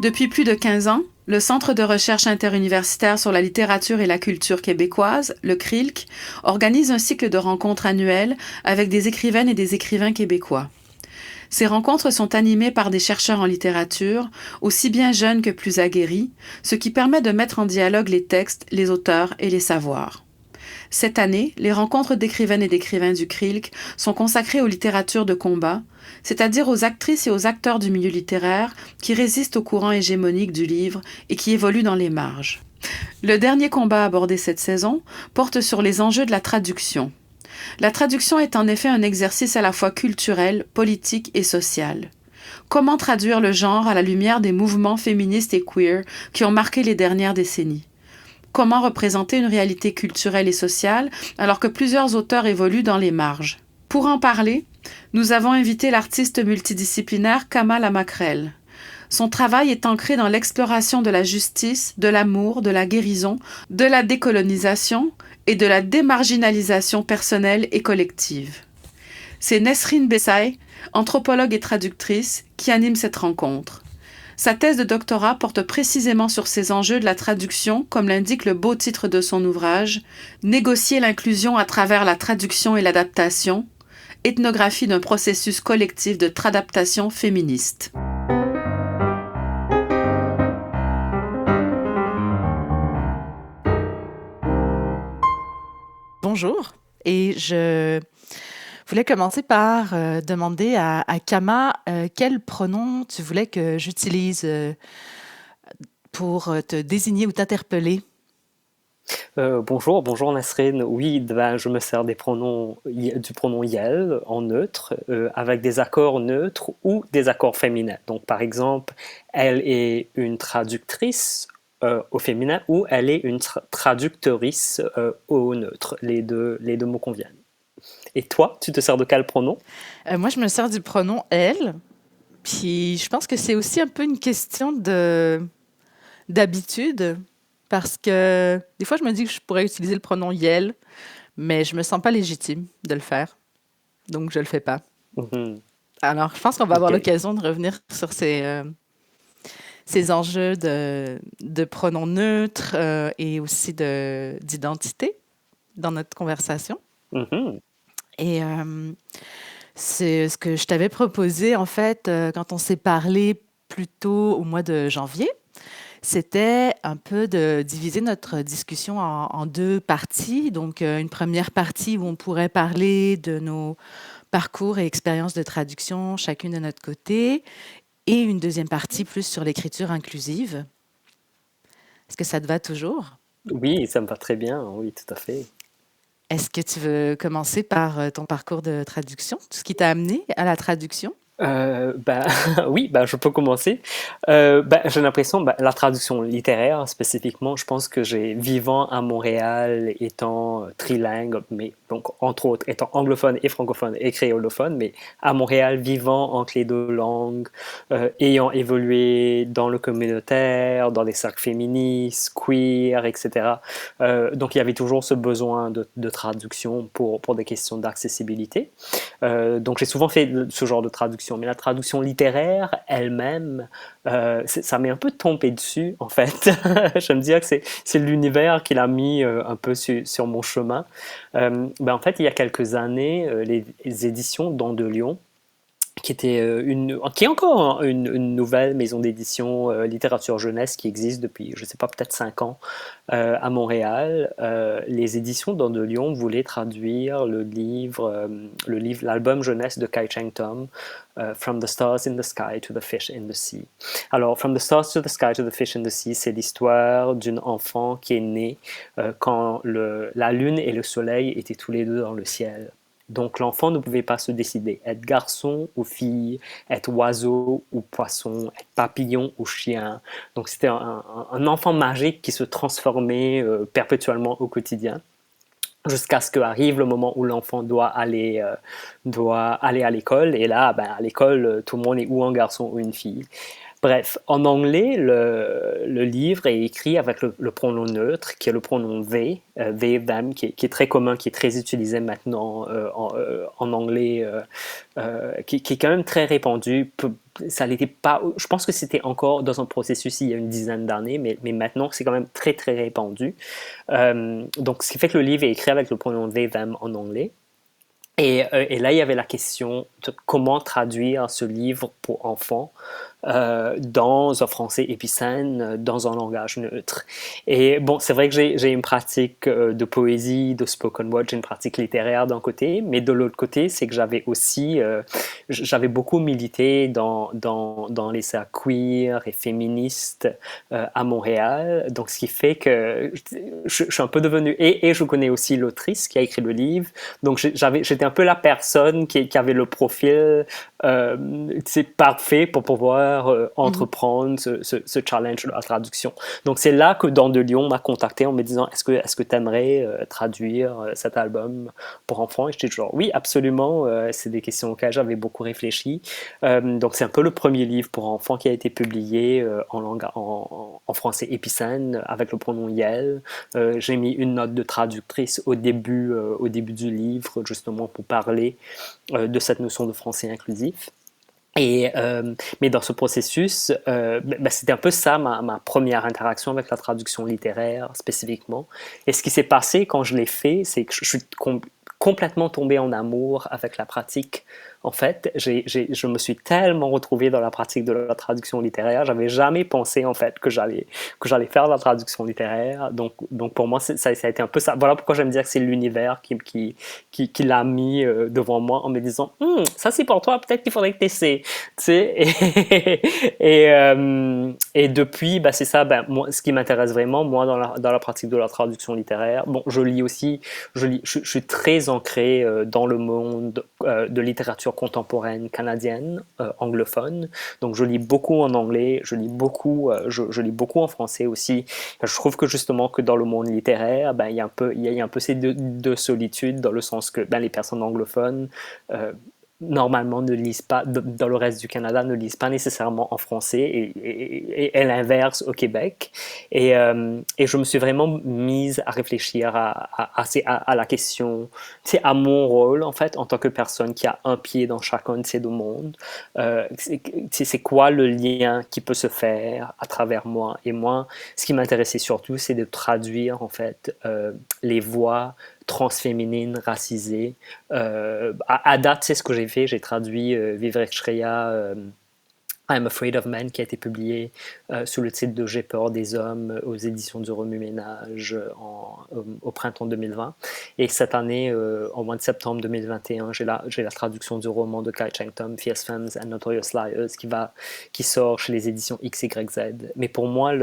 Depuis plus de 15 ans, le Centre de recherche interuniversitaire sur la littérature et la culture québécoise, le CRILC, organise un cycle de rencontres annuelles avec des écrivaines et des écrivains québécois. Ces rencontres sont animées par des chercheurs en littérature, aussi bien jeunes que plus aguerris, ce qui permet de mettre en dialogue les textes, les auteurs et les savoirs. Cette année, les rencontres d'écrivaines et d'écrivains du CRILC sont consacrées aux littératures de combat, c'est-à-dire aux actrices et aux acteurs du milieu littéraire qui résistent au courant hégémonique du livre et qui évoluent dans les marges. Le dernier combat abordé cette saison porte sur les enjeux de la traduction. La traduction est en effet un exercice à la fois culturel, politique et social. Comment traduire le genre à la lumière des mouvements féministes et queer qui ont marqué les dernières décennies? Comment représenter une réalité culturelle et sociale alors que plusieurs auteurs évoluent dans les marges? Pour en parler, nous avons invité l'artiste multidisciplinaire Kamal Amakrel. Son travail est ancré dans l'exploration de la justice, de l'amour, de la guérison, de la décolonisation et de la démarginalisation personnelle et collective. C'est Nesrine Bessaï, anthropologue et traductrice, qui anime cette rencontre. Sa thèse de doctorat porte précisément sur ces enjeux de la traduction, comme l'indique le beau titre de son ouvrage, Négocier l'inclusion à travers la traduction et l'adaptation, ethnographie d'un processus collectif de tradaptation féministe. Bonjour, et je voulais commencer par demander à Kama quel pronom tu voulais que j'utilise pour te désigner ou t'interpeller. Bonjour Nasrine. Oui, ben, je me sers du pronom yel en neutre, avec des accords neutres ou des accords féminins. Donc par exemple, elle est une traductrice au féminin ou elle est une traductrice au neutre. Les deux mots conviennent. Et toi, tu te sers de quel pronom? Moi, je me sers du pronom elle, puis je pense que c'est aussi un peu une question d'habitude, parce que des fois, je me dis que je pourrais utiliser le pronom yel, mais je me sens pas légitime de le faire, donc je le fais pas. Mhm. Alors, je pense qu'on va avoir Ok. l'occasion de revenir sur ces enjeux de pronoms neutres et aussi d'identité dans notre conversation. Mhm. Et c'est ce que je t'avais proposé, en fait, quand on s'est parlé plus tôt au mois de janvier. C'était un peu de diviser notre discussion en deux parties. Donc, une première partie où on pourrait parler de nos parcours et expériences de traduction, chacune de notre côté, et une deuxième partie plus sur l'écriture inclusive. Est-ce que ça te va toujours? Oui, ça me va très bien. Oui, tout à fait. Est-ce que tu veux commencer par ton parcours de traduction, tout ce qui t'a amené à la traduction? Bah, oui, bah, je peux commencer. Bah, j'ai l'impression, bah, la traduction littéraire spécifiquement, je pense que j'ai vivant à Montréal, étant trilingue, mais donc entre autres étant anglophone et francophone et créolophone, mais à Montréal vivant entre les deux langues, ayant évolué dans le communautaire, dans des cercles féministes, queer, etc. Donc il y avait toujours ce besoin de traduction pour des questions d'accessibilité. Donc j'ai souvent fait ce genre de traduction, mais la traduction littéraire elle-même, ça m'est un peu tombé dessus en fait. Je me dire que c'est l'univers qui l'a mis un peu sur mon chemin. Ben, en fait, il y a quelques années, les éditions Dans de Lyon, qui est encore une nouvelle maison d'édition littérature jeunesse qui existe depuis, je ne sais pas, peut-être 5 ans à Montréal. Les éditions Dans de Lyon voulaient traduire l'album jeunesse de Kai Cheng Tom, From the Stars in the Sky to the Fish in the Sea. Alors, From the Stars to the Sky to the Fish in the Sea, c'est l'histoire d'une enfant qui est née quand la lune et le soleil étaient tous les deux dans le ciel. Donc l'enfant ne pouvait pas se décider, être garçon ou fille, être oiseau ou poisson, être papillon ou chien. Donc c'était un enfant magique qui se transformait perpétuellement au quotidien, jusqu'à ce qu'arrive le moment où l'enfant doit aller à l'école. Et là, ben, à l'école, tout le monde est ou un garçon ou une fille. Bref, en anglais, le livre est écrit avec le pronom neutre, qui est le pronom they, they, them, qui est très commun, qui est très utilisé maintenant en anglais, qui est quand même très répandu. Ça l'était pas, je pense que c'était encore dans un processus il y a une dizaine d'années, mais maintenant c'est quand même très très répandu. Donc ce qui fait que le livre est écrit avec le pronom they, them en anglais. Et là, il y avait la question de comment traduire ce livre pour enfants dans un français épicène, dans un langage neutre. Et bon, c'est vrai que j'ai une pratique de poésie, de spoken word, j'ai une pratique littéraire d'un côté, mais de l'autre côté, c'est que j'avais aussi, j'avais beaucoup milité dans les cercles queer et féministes à Montréal. Donc, ce qui fait que je suis un peu devenu, et je connais aussi l'autrice qui a écrit le livre. Donc, j'étais un peu la personne qui avait le profil c'est parfait pour pouvoir entreprendre ce challenge de la traduction. Donc c'est là que Dans de Lion m'a contacté en me disant est-ce que tu aimerais traduire cet album pour enfants? Et j'étais genre oui, absolument, c'est des questions auxquelles j'avais beaucoup réfléchi. Donc c'est un peu le premier livre pour enfants qui a été publié en français épicène avec le pronom Yel. J'ai mis une note de traductrice au début du livre justement pour parler de cette notion de français inclusif. Mais dans ce processus, c'était un peu ça ma première interaction avec la traduction littéraire spécifiquement. Et ce qui s'est passé quand je l'ai fait, c'est que je suis complètement tombé en amour avec la pratique. En fait, je me suis tellement retrouvé dans la pratique de la traduction littéraire. J'avais jamais pensé en fait que j'allais faire de la traduction littéraire. Donc pour moi, ça a été un peu ça. Voilà pourquoi j'aime dire que c'est l'univers qui l'a mis devant moi en me disant ça c'est pour toi, peut-être qu'il faudrait que tu essaies. Tu sais, et depuis, c'est ça. Moi, ce qui m'intéresse vraiment, moi, dans la pratique de la traduction littéraire. Bon, je lis aussi. Je suis très ancré dans le monde de littérature contemporaine canadienne, anglophone. Donc, je lis beaucoup en anglais, je lis beaucoup en français aussi. Je trouve que justement que dans le monde littéraire, il y a un peu ces deux solitudes dans le sens que les personnes anglophones normalement ne lisent pas, dans le reste du Canada, ne lisent pas nécessairement en français et l'inverse au Québec. Et je me suis vraiment mise à réfléchir à la question, à mon rôle en fait en tant que personne qui a un pied dans chacun de ces deux mondes. C'est quoi le lien qui peut se faire à travers moi? Et moi, ce qui m'intéressait surtout, c'est de traduire en fait les voix transféminines, racisées. À date, c'est ce que j'ai fait. J'ai traduit Vivre Shreya, I'm Afraid of Men, qui a été publié sous le titre de J'ai peur des hommes aux éditions du Remue-Ménage au printemps 2020. Et cette année, au mois de septembre 2021, j'ai la traduction du roman de Kai Cheng-Tom, Fierce Femmes and Notorious Liars, qui sort chez les éditions XYZ. Mais pour moi,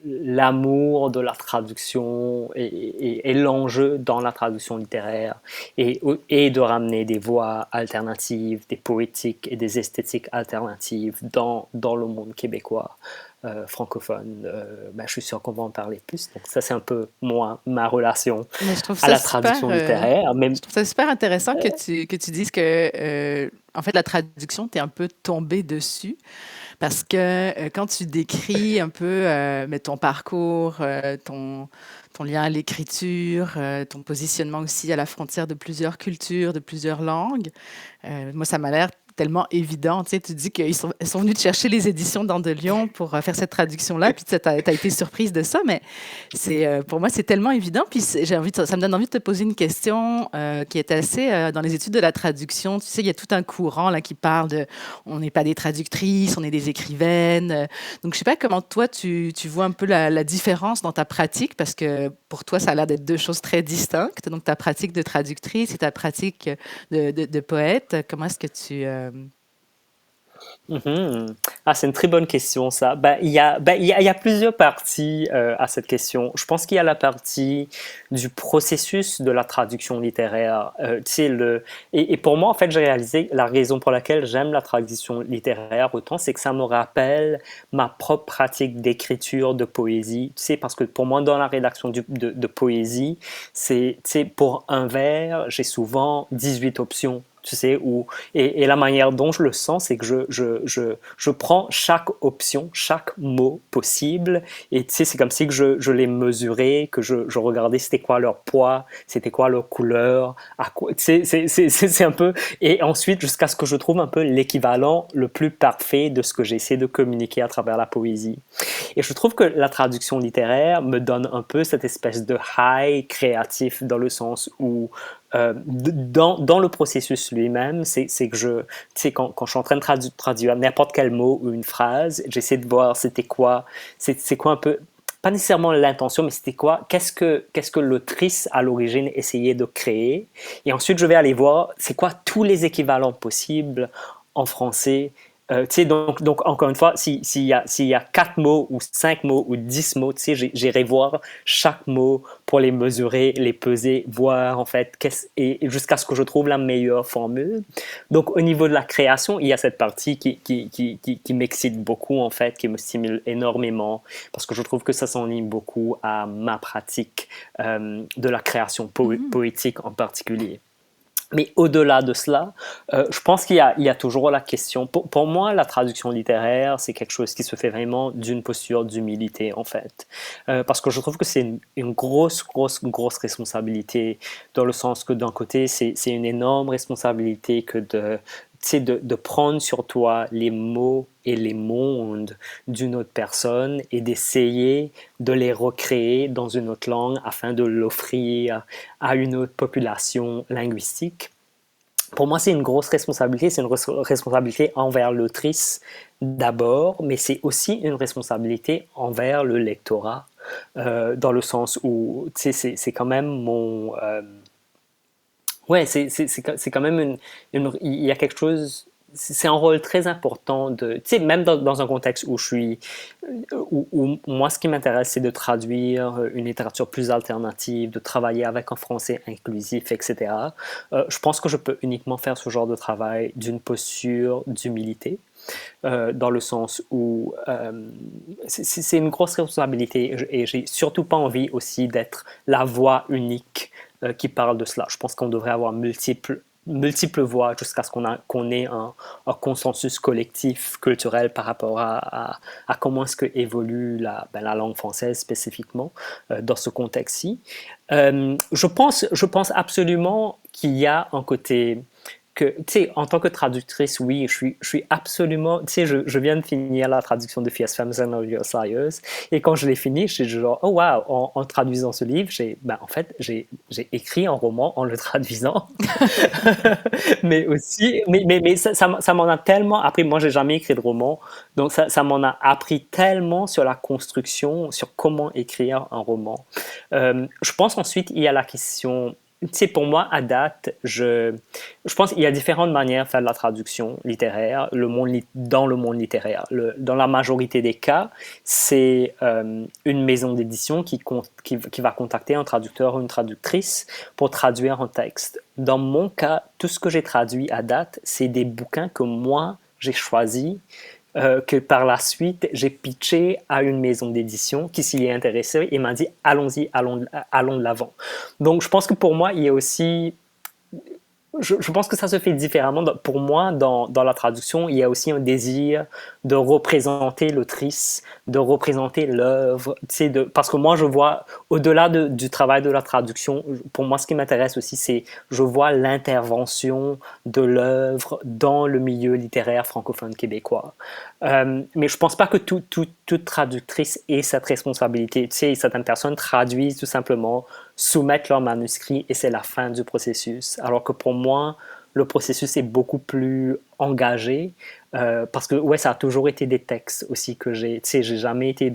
l'amour de la traduction et l'enjeu dans la traduction littéraire et de ramener des voix alternatives, des poétiques et des esthétiques alternatives dans le monde québécois francophone. Je suis sûr qu'on va en parler plus. Donc ça, c'est un peu ma relation à la traduction littéraire. Je trouve ça super intéressant que tu dises que, en fait, la traduction, tu es un peu tombé dessus. Parce que quand tu décris un peu ton parcours, ton lien à l'écriture, ton positionnement aussi à la frontière de plusieurs cultures, de plusieurs langues, moi, ça m'a l'air tellement évident. Tu sais, tu dis qu'ils sont venus te chercher les éditions Dans de Lion pour faire cette traduction-là, puis tu as été surprise de ça, mais pour moi, c'est tellement évident. Puis ça me donne envie de te poser une question qui est assez dans les études de la traduction. Tu sais, il y a tout un courant là, qui parle de on n'est pas des traductrices, on est des écrivaines. Donc, je sais pas comment toi, tu vois un peu la différence dans ta pratique, parce que pour toi, ça a l'air d'être deux choses très distinctes. Donc, ta pratique de traductrice et ta pratique de poète. Comment est-ce que tu... Ah, c'est une très bonne question, ça. Il y a plusieurs parties à cette question. Je pense qu'il y a la partie du processus de la traduction littéraire. Et pour moi, en fait, j'ai réalisé la raison pour laquelle j'aime la traduction littéraire autant, c'est que ça me rappelle ma propre pratique d'écriture de poésie. Tu sais, parce que pour moi, dans la rédaction de poésie, pour un vers, j'ai souvent 18 options. tu sais, et la manière dont je le sens, c'est que je prends chaque option, chaque mot possible, et tu sais, c'est comme si que je les mesurais, que je regardais c'était quoi leur poids, c'était quoi leur couleur, à quoi, tu sais, c'est un peu, et ensuite jusqu'à ce que je trouve un peu l'équivalent le plus parfait de ce que j'essaie de communiquer à travers la poésie. Et je trouve que la traduction littéraire me donne un peu cette espèce de high créatif dans le sens où dans le processus lui-même, c'est que tu sais, quand je suis en train de traduire n'importe quel mot ou une phrase, j'essaie de voir c'est quoi un peu, pas nécessairement l'intention, mais qu'est-ce que l'autrice à l'origine essayait de créer. Et ensuite, je vais aller voir c'est quoi tous les équivalents possibles en français. Tu sais, donc, encore une fois, s'il y a 4 mots ou 5 mots ou 10 mots, tu sais, j'irai voir chaque mot pour les mesurer, les peser, voir en fait, et jusqu'à ce que je trouve la meilleure formule. Donc, au niveau de la création, il y a cette partie qui m'excite beaucoup, en fait, qui me stimule énormément, parce que je trouve que ça s'enligne beaucoup à ma pratique de la création poétique en particulier. Mais au-delà de cela, je pense qu'il y a toujours la question. Pour moi, la traduction littéraire, c'est quelque chose qui se fait vraiment d'une posture d'humilité, en fait. Parce que je trouve que c'est une grosse responsabilité, dans le sens que d'un côté, c'est une énorme responsabilité que tu sais, de prendre sur toi les mots et les mondes d'une autre personne et d'essayer de les recréer dans une autre langue afin de l'offrir à une autre population linguistique. Pour moi, c'est une grosse responsabilité. C'est une responsabilité envers l'autrice d'abord, mais c'est aussi une responsabilité envers le lectorat, dans le sens où, tu sais, c'est quand même mon... ouais, c'est quand même il y a quelque chose, c'est un rôle très important tu sais, même dans un contexte où où moi, ce qui m'intéresse, c'est de traduire une littérature plus alternative, de travailler avec un français inclusif, etc. Je pense que je peux uniquement faire ce genre de travail d'une posture d'humilité, dans le sens où c'est une grosse responsabilité et j'ai surtout pas envie aussi d'être la voix unique qui parle de cela. Je pense qu'on devrait avoir multiples voix jusqu'à ce qu'on ait un consensus collectif culturel par rapport à comment est-ce que évolue la langue française spécifiquement dans ce contexte-ci. Je pense absolument qu'il y a un côté que, tu sais, en tant que traductrice, oui, je suis absolument, tu sais, je viens de finir la traduction de Fierce Femmes and Your Sires, et quand je l'ai fini, j'étais genre, oh wow, en traduisant ce livre, en fait, j'ai écrit un roman en le traduisant, mais ça m'en a tellement appris, moi, j'ai jamais écrit de roman, donc ça m'en a appris tellement sur la construction, sur comment écrire un roman. Je pense ensuite, il y a la question. Tu sais, pour moi, à date, je pense qu'il y a différentes manières de faire de la traduction littéraire dans le monde littéraire. Dans la majorité des cas, c'est une maison d'édition qui va contacter un traducteur ou une traductrice pour traduire un texte. Dans mon cas, tout ce que j'ai traduit à date, c'est des bouquins que moi, j'ai choisis, que par la suite, j'ai pitché à une maison d'édition qui s'y est intéressée et m'a dit « allons-y, allons de l'avant ». Donc, je pense que pour moi, il y a aussi... Je pense que ça se fait différemment. Pour moi, dans la traduction, il y a aussi un désir de représenter l'autrice, de représenter l'œuvre. Tu sais, parce que moi, je vois, au-delà du travail de la traduction, pour moi, ce qui m'intéresse aussi, c'est je vois l'intervention de l'œuvre dans le milieu littéraire francophone québécois. Mais je pense pas que toute traductrice ait cette responsabilité. Tu sais, certaines personnes traduisent tout simplement, soumettent leur manuscrit et c'est la fin du processus. Alors que pour moi, le processus est beaucoup plus engagé parce que ouais, ça a toujours été des textes aussi que tu sais, j'ai jamais été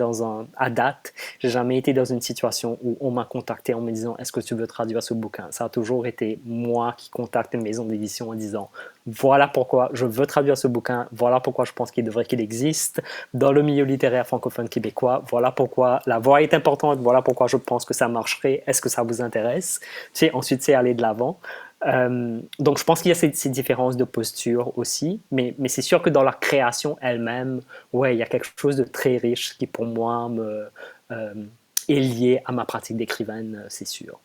à date, j'ai jamais été dans une situation où on m'a contacté en me disant est-ce que tu veux traduire ce bouquin. Ça a toujours été moi qui contacte une maison d'édition en disant voilà pourquoi je veux traduire ce bouquin, voilà pourquoi je pense qu'il existe dans le milieu littéraire francophone québécois, voilà pourquoi la voix est importante, voilà pourquoi je pense que ça marcherait, est-ce que ça vous intéresse, tu sais, ensuite c'est aller de l'avant. Donc je pense qu'il y a ces différences de posture aussi, mais c'est sûr que dans la création elle-même, ouais, il y a quelque chose de très riche qui pour moi est lié à ma pratique d'écrivaine, c'est sûr.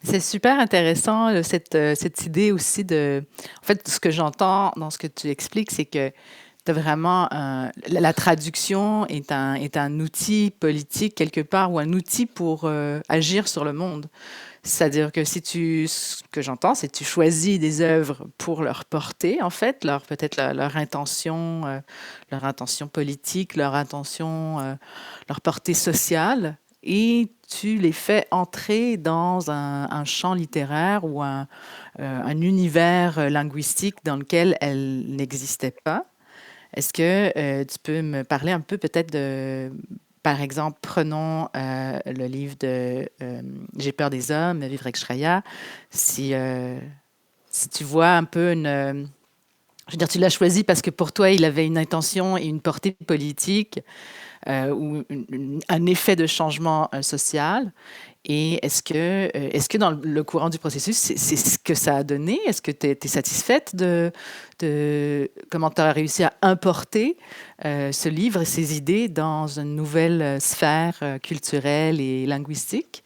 C'est super intéressant, cette idée aussi de... En fait, ce que j'entends dans ce que tu expliques, c'est que tu vraiment la traduction est un outil politique quelque part ou un outil pour agir sur le monde. C'est-à-dire que si tu, ce que j'entends, c'est que tu choisis des œuvres pour leur portée, en fait, peut-être leur intention politique, leur portée sociale, et tu les fais entrer dans un champ littéraire ou un univers linguistique dans lequel elles n'existaient pas. Est-ce que tu peux me parler un peu peut-être de, par exemple, prenons le livre de J'ai peur des hommes, Vivre avec Shreya. Si tu vois un peu je veux dire, tu l'as choisi parce que pour toi, il avait une intention et une portée politique ou un effet de changement social. Et est-ce que dans le courant du processus, c'est ce que ça a donné? Est-ce que tu es satisfaite de comment tu as réussi à importer ce livre et ces idées dans une nouvelle sphère culturelle et linguistique?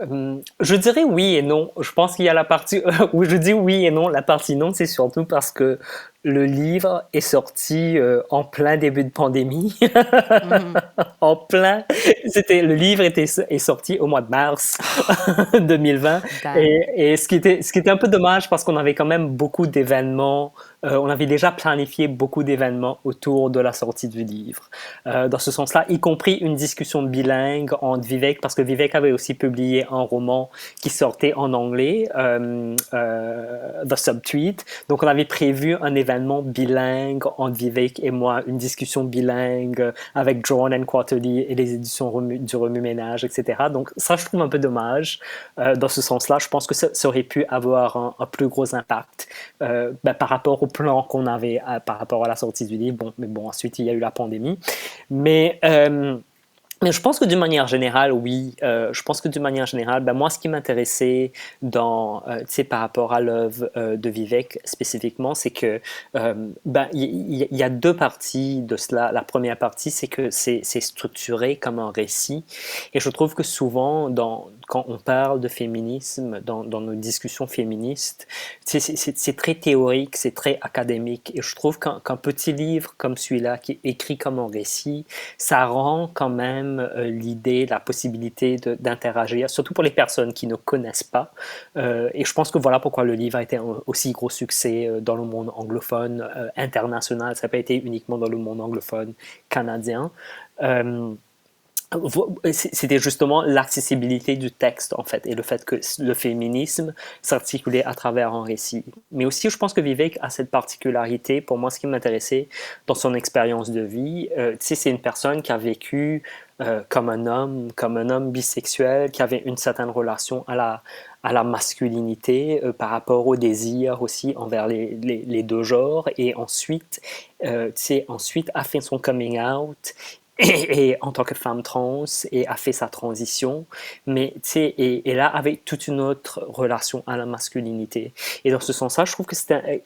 Je dirais oui et non. Je pense qu'il y a la partie où je dis oui et non. La partie non, c'est surtout parce que le livre est sorti en plein début de pandémie. Mhm. En plein. Le livre est sorti au mois de mars 2020. Et ce qui était un peu dommage parce qu'on avait quand même beaucoup d'événements. On avait déjà planifié beaucoup d'événements autour de la sortie du livre. Dans ce sens-là, y compris une discussion bilingue entre Vivek, parce que Vivek avait aussi publié un roman qui sortait en anglais, The Subtweet. Donc on avait prévu un événement bilingue entre Vivek et moi, une discussion bilingue avec Drawn and Quarterly et les éditions du Remue-Ménage, etc. Donc ça, je trouve un peu dommage. Dans ce sens-là, je pense que ça aurait pu avoir un plus gros impact par rapport au plan qu'on avait par rapport à la sortie du livre. Bon, mais bon, ensuite, il y a eu la pandémie. Mais je pense que d'une manière générale, oui. Je pense que d'une manière générale, moi, ce qui m'intéressait par rapport à l'œuvre de Vivek spécifiquement, c'est que il y a deux parties de cela. La première partie, c'est que c'est structuré comme un récit, et je trouve que souvent, quand on parle de féminisme, dans nos discussions féministes, c'est très théorique, c'est très académique, et je trouve qu'un petit livre comme celui-là, qui est écrit comme un récit, ça rend quand même l'idée, la possibilité d'interagir, surtout pour les personnes qui ne connaissent pas. Et je pense que voilà pourquoi le livre a été un aussi gros succès dans le monde anglophone, international. Ça n'a pas été uniquement dans le monde anglophone canadien. C'était justement l'accessibilité du texte, en fait, et le fait que le féminisme s'articulait à travers un récit. Mais aussi, je pense que Vivek a cette particularité. Pour moi, ce qui m'intéressait dans son expérience de vie, c'est une personne qui a vécu comme un homme bisexuel, qui avait une certaine relation à la masculinité par rapport au désir aussi envers les deux genres, et ensuite, ensuite a fait son coming out et en tant que femme trans, et a fait sa transition, mais et là avec toute une autre relation à la masculinité. Et dans ce sens-là, je trouve que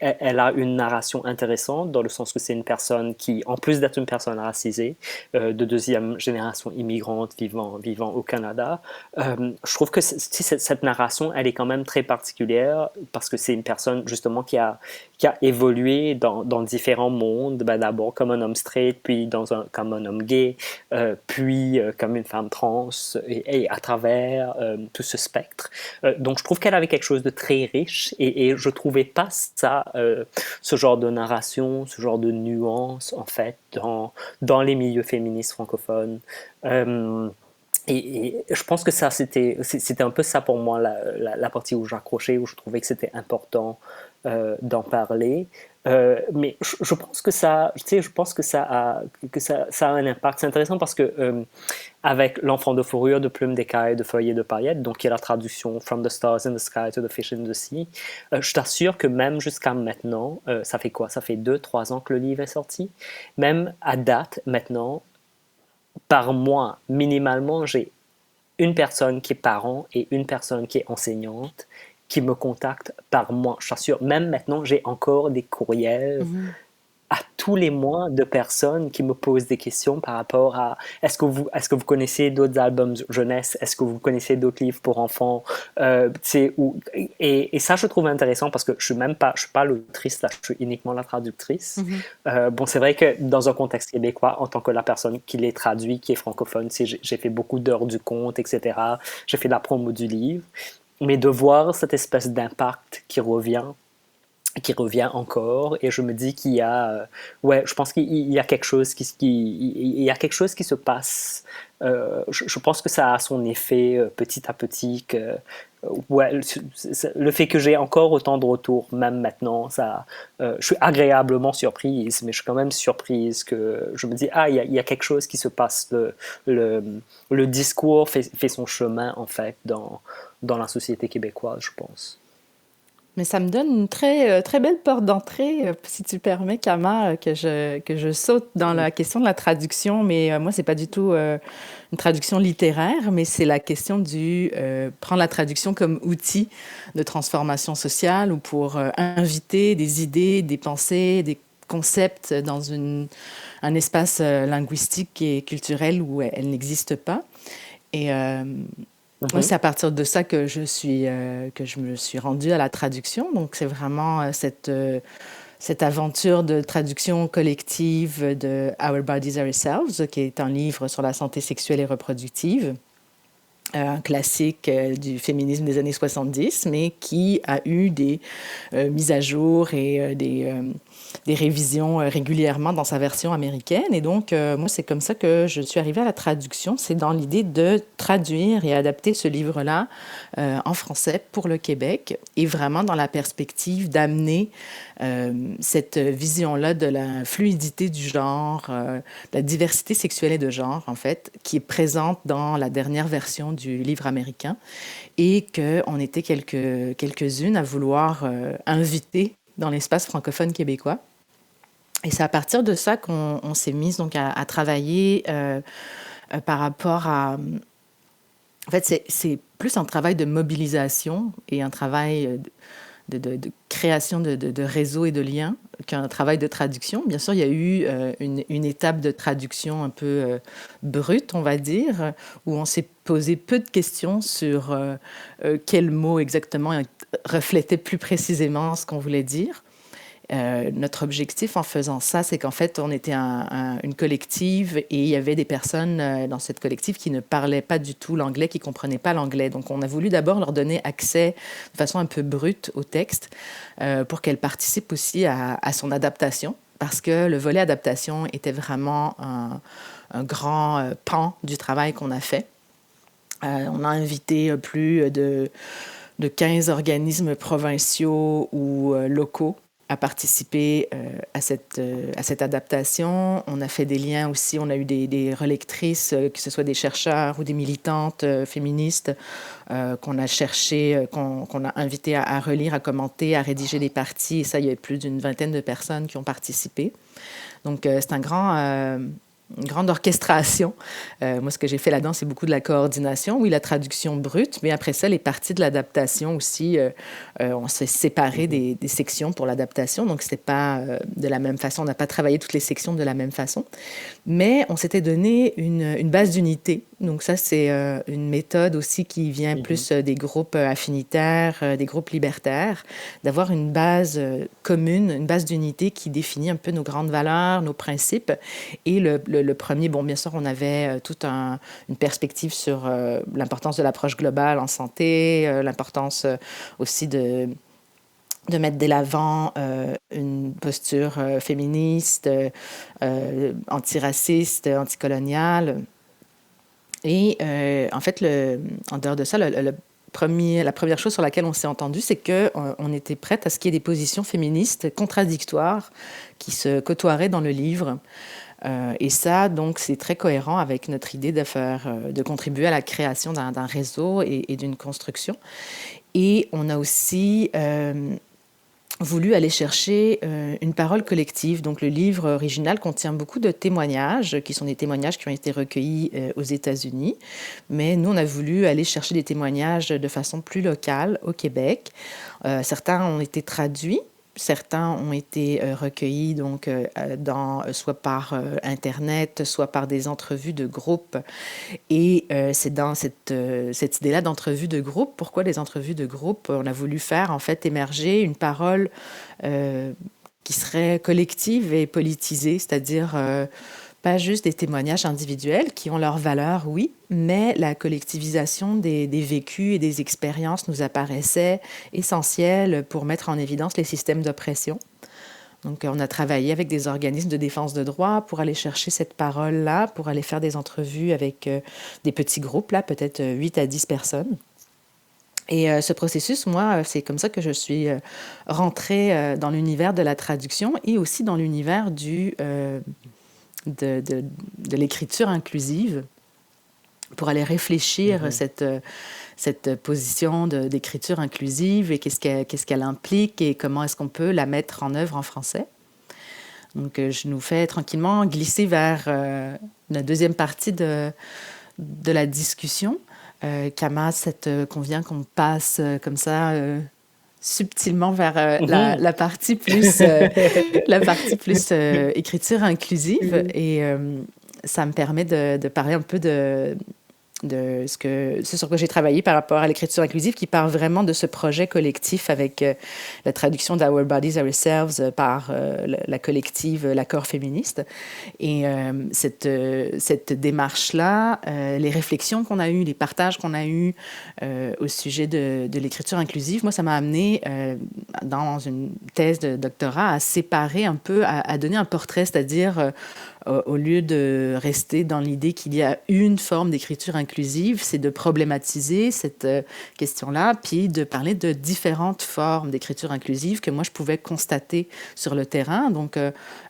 elle a une narration intéressante, dans le sens que c'est une personne qui, en plus d'être une personne racisée, de deuxième génération immigrante vivant au Canada, je trouve que cette narration, elle est quand même très particulière, parce que c'est une personne justement qui a évolué dans différents mondes, d'abord comme un homme straight, puis comme un homme gay, puis comme une femme trans, et à travers tout ce spectre. Donc je trouve qu'elle avait quelque chose de très riche, et je trouvais pas ça, ce genre de narration, ce genre de nuance, en fait, dans les milieux féministes francophones. Et je pense que ça, c'était un peu ça pour moi, la partie où j'accrochais, où je trouvais que c'était important d'en parler. Mais je pense que je pense que ça a un impact. C'est intéressant parce que avec L'Enfant de fourrure, de plumes, d'écailles, de feuilles et de paillettes, donc qui est la traduction From the Stars in the Sky to the Fish in the Sea, je t'assure que même jusqu'à maintenant, ça fait quoi? Ça fait 2-3 ans que le livre est sorti. Même à date, maintenant, par mois, minimalement, j'ai une personne qui est parent et une personne qui est enseignante qui me contactent par mois. Je t'assure, même maintenant, j'ai encore des courriels Mhm. à tous les mois de personnes qui me posent des questions par rapport à est-ce que vous connaissez d'autres albums jeunesse, est-ce que vous connaissez d'autres livres pour enfants, et ça je trouve intéressant parce que je suis pas l'autrice là, je suis uniquement la traductrice. Mhm. Bon, c'est vrai que dans un contexte québécois, en tant que la personne qui les traduit, qui est francophone, j'ai fait beaucoup d'heures du conte, etc. J'ai fait la promo du livre, mais de voir cette espèce d'impact qui revient encore, et je me dis qu'il y a ouais, je pense qu'il y a quelque chose il y a quelque chose qui se passe. Je pense que ça a son effet petit à petit, que ouais, le fait que j'ai encore autant de retours même maintenant, ça je suis agréablement surprise, mais je suis quand même surprise, que je me dis il y a quelque chose qui se passe. Le, le discours fait son chemin en fait dans la société québécoise, je pense. Mais ça me donne une très belle porte d'entrée, si tu permets, Kama, que je saute dans la question de la traduction. Mais moi, c'est pas du tout une traduction littéraire, mais c'est la question du prendre la traduction comme outil de transformation sociale ou pour inviter des idées, des pensées, des concepts dans un espace linguistique et culturel où elles n'existent pas. Et moi, Mhm. c'est à partir de ça que je me suis rendue à la traduction. Donc, c'est vraiment cette aventure de traduction collective de Our Bodies Ourselves, qui est un livre sur la santé sexuelle et reproductive, un classique du féminisme des années 70, mais qui a eu des mises à jour et des révisions régulièrement dans sa version américaine. Et donc, moi, c'est comme ça que je suis arrivée à la traduction. C'est dans l'idée de traduire et adapter ce livre-là en français pour le Québec, et vraiment dans la perspective d'amener cette vision-là de la fluidité du genre, de la diversité sexuelle et de genre, en fait, qui est présente dans la dernière version du livre américain, et qu'on était quelques-unes à vouloir inviter dans l'espace francophone québécois. Et c'est à partir de ça qu'on s'est mis donc à travailler par rapport à... En fait, c'est plus un travail de mobilisation et un travail de création de réseaux et de liens qu'un travail de traduction. Bien sûr, il y a eu une étape de traduction un peu brute, on va dire, où on s'est posé peu de questions sur quel mot exactement reflétait plus précisément ce qu'on voulait dire. Notre objectif en faisant ça, c'est qu'en fait, on était une collective, et il y avait des personnes dans cette collective qui ne parlaient pas du tout l'anglais, qui ne comprenaient pas l'anglais. Donc, on a voulu d'abord leur donner accès de façon un peu brute au texte pour qu'elles participent aussi à son adaptation, parce que le volet adaptation était vraiment un grand pan du travail qu'on a fait. On a invité plus de 15 organismes provinciaux ou locaux à participer à cette adaptation. On a fait des liens aussi, on a eu des relectrices, que ce soit des chercheurs ou des militantes féministes, qu'on a cherché, qu'on a invité à relire, à commenter, à rédiger des parties. Et ça, il y a plus d'une vingtaine de personnes qui ont participé. Donc, c'est une grande orchestration. Moi, ce que j'ai fait là-dedans, c'est beaucoup de la coordination, oui, la traduction brute, mais après ça, les parties de l'adaptation aussi, on s'est séparé des sections pour l'adaptation, donc c'était pas de la même façon, on n'a pas travaillé toutes les sections de la même façon, mais on s'était donné une base d'unité. Donc ça, c'est une méthode aussi qui vient plus des groupes affinitaires, des groupes libertaires, d'avoir une base commune, une base d'unité qui définit un peu nos grandes valeurs, nos principes. Et le premier, bon, bien sûr, on avait toute une perspective sur l'importance de l'approche globale en santé, l'importance aussi de mettre de l'avant une posture féministe, antiraciste, anticoloniale. Et en fait, en dehors de ça, la première chose sur laquelle on s'est entendu, c'est qu'on était prête à ce qu'il y ait des positions féministes contradictoires qui se côtoieraient dans le livre. Et ça, donc, c'est très cohérent avec notre idée de contribuer à la création d'un réseau et d'une construction. Et on a aussi voulu aller chercher une parole collective. Donc, le livre original contient beaucoup de témoignages, qui sont des témoignages qui ont été recueillis aux États-Unis. Mais nous, on a voulu aller chercher des témoignages de façon plus locale au Québec. Certains ont été traduits, Certains ont été recueillis donc soit par Internet, soit par des entrevues de groupe. Et c'est dans cette idée-là d'entrevue de groupe. Pourquoi les entrevues de groupe? On a voulu faire en fait émerger une parole qui serait collective et politisée, c'est-à-dire pas juste des témoignages individuels qui ont leur valeur, oui, mais la collectivisation des vécus et des expériences nous apparaissait essentielle pour mettre en évidence les systèmes d'oppression. Donc, on a travaillé avec des organismes de défense de droit pour aller chercher cette parole-là, pour aller faire des entrevues avec des petits groupes, là, peut-être 8 à 10 personnes. Et ce processus, moi, c'est comme ça que je suis rentrée dans l'univers de la traduction et aussi dans l'univers de l'écriture inclusive pour aller réfléchir cette position d'écriture inclusive et qu'est-ce qu'elle implique et comment est-ce qu'on peut la mettre en œuvre en français. Donc, je nous fais tranquillement glisser vers la deuxième partie de la discussion. Kama, ça te convient qu'on passe comme ça subtilement vers la partie plus, écriture inclusive et ça me permet de parler un peu de ce sur quoi j'ai travaillé par rapport à l'écriture inclusive qui part vraiment de ce projet collectif avec la traduction d'Our Bodies, Ourselves par la collective L'Accord féministe. Et cette démarche-là, les réflexions qu'on a eues, les partages qu'on a eus au sujet de l'écriture inclusive, moi, ça m'a amené dans une thèse de doctorat à séparer un peu, à donner un portrait, c'est-à-dire au lieu de rester dans l'idée qu'il y a une forme d'écriture inclusive, c'est de problématiser cette question-là, puis de parler de différentes formes d'écriture inclusive que moi, je pouvais constater sur le terrain. Donc,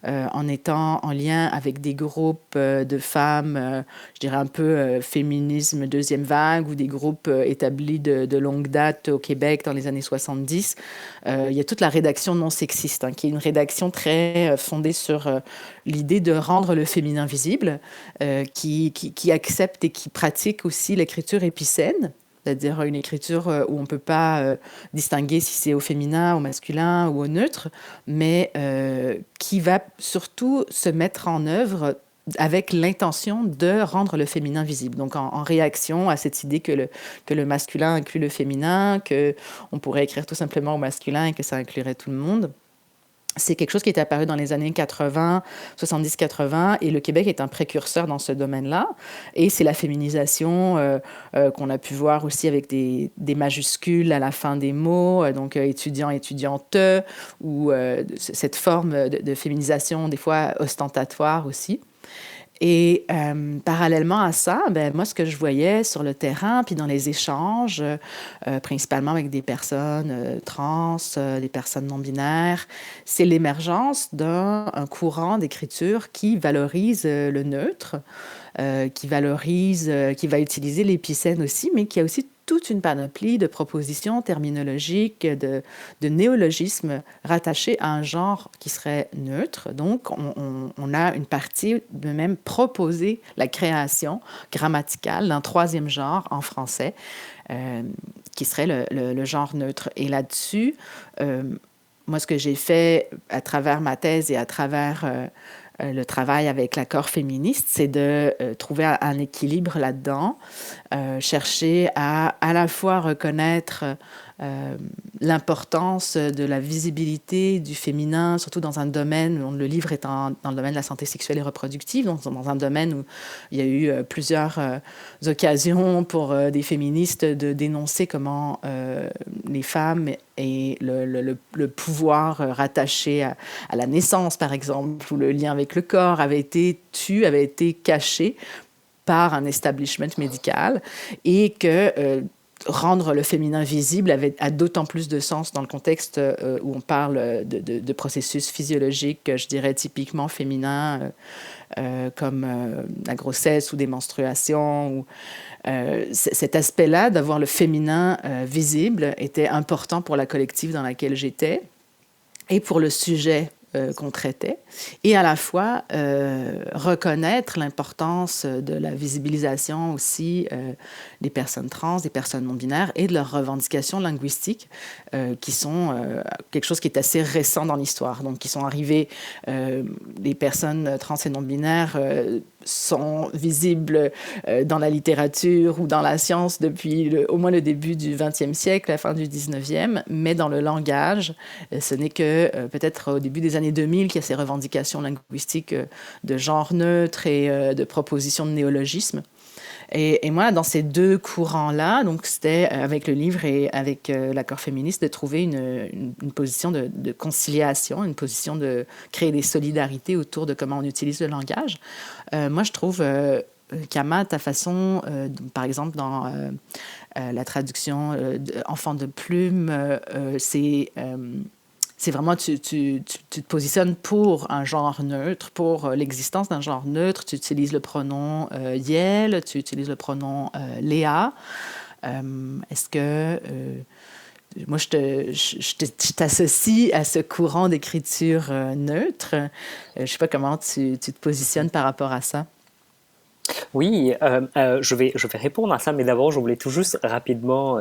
en étant en lien avec des groupes de femmes, je dirais un peu féminisme deuxième vague, ou des groupes établis de longue date au Québec dans les années 70, il y a toute la rédaction non sexiste, hein, qui est une rédaction très fondée sur l'idée de rendre le féminin visible, qui accepte et qui pratique aussi l'écriture épicène, c'est-à-dire une écriture où on ne peut pas distinguer si c'est au féminin, au masculin ou au neutre, mais qui va surtout se mettre en œuvre avec l'intention de rendre le féminin visible. Donc, en réaction à cette idée que le masculin inclut le féminin, qu'on pourrait écrire tout simplement au masculin et que ça inclurait tout le monde. C'est quelque chose qui est apparu dans les années 80, 70-80, et le Québec est un précurseur dans ce domaine-là. Et c'est la féminisation qu'on a pu voir aussi avec des majuscules à la fin des mots, donc étudiant, étudiante, ou cette forme de féminisation, des fois ostentatoire aussi. Et parallèlement à ça, moi, ce que je voyais sur le terrain, puis dans les échanges, principalement avec des personnes trans, des personnes non-binaires, c'est l'émergence d'un courant d'écriture qui valorise le neutre, qui va utiliser l'épicène aussi, mais qui a aussi toute une panoplie de propositions terminologiques, de néologismes rattachés à un genre qui serait neutre. Donc, on a une partie de même proposer la création grammaticale d'un troisième genre en français, qui serait le genre neutre. Et là-dessus, moi, ce que j'ai fait à travers ma thèse et à travers le travail avec l'Accord féministe, c'est de trouver un équilibre là-dedans, chercher à la fois reconnaître l'importance de la visibilité du féminin, surtout dans un domaine où le livre est dans le domaine de la santé sexuelle et reproductive, donc dans un domaine où il y a eu plusieurs occasions pour des féministes de dénoncer comment les femmes et le pouvoir rattaché à la naissance, par exemple, ou le lien avec le corps avait été caché par un establishment médical, et que rendre le féminin visible a d'autant plus de sens dans le contexte où on parle de processus physiologiques, je dirais typiquement féminins, comme la grossesse ou des menstruations. Cet aspect-là, d'avoir le féminin visible, était important pour la collective dans laquelle j'étais et pour le sujet qu'on traitait, et à la fois reconnaître l'importance de la visibilisation aussi des personnes trans, des personnes non-binaires et de leurs revendications linguistiques qui sont quelque chose qui est assez récent dans l'histoire. Donc, qui sont arrivées, les personnes trans et non-binaires sont visibles dans la littérature ou dans la science depuis au moins le début du 20e siècle, la fin du 19e, mais dans le langage, ce n'est que peut-être au début des années 2000 qu'il y a ces revendications linguistiques de genre neutre et de propositions de néologisme. Et moi, dans ces deux courants-là, donc c'était avec le livre et avec l'accord féministe de trouver une position de conciliation, une position de créer des solidarités autour de comment on utilise le langage. Moi, je trouve, Kama, ta façon, par exemple, dans la traduction Enfant de plume, c'est vraiment, tu te positionnes pour un genre neutre, pour l'existence d'un genre neutre. Tu utilises le pronom Yel, tu utilises le pronom Léa. Est-ce que... moi, je t'associe à ce courant d'écriture neutre. Je ne sais pas comment tu te positionnes par rapport à ça. Oui, je vais répondre à ça, mais d'abord, je voulais tout juste rapidement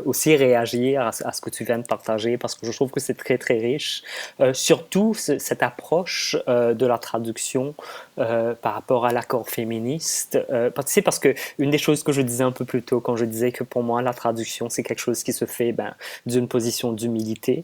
aussi réagir à ce que tu viens de partager, parce que je trouve que c'est très, très riche. Surtout cette approche de la traduction par rapport à l'accord féministe. Parce que une des choses que je disais un peu plus tôt, quand je disais que pour moi, la traduction, c'est quelque chose qui se fait d'une position d'humilité,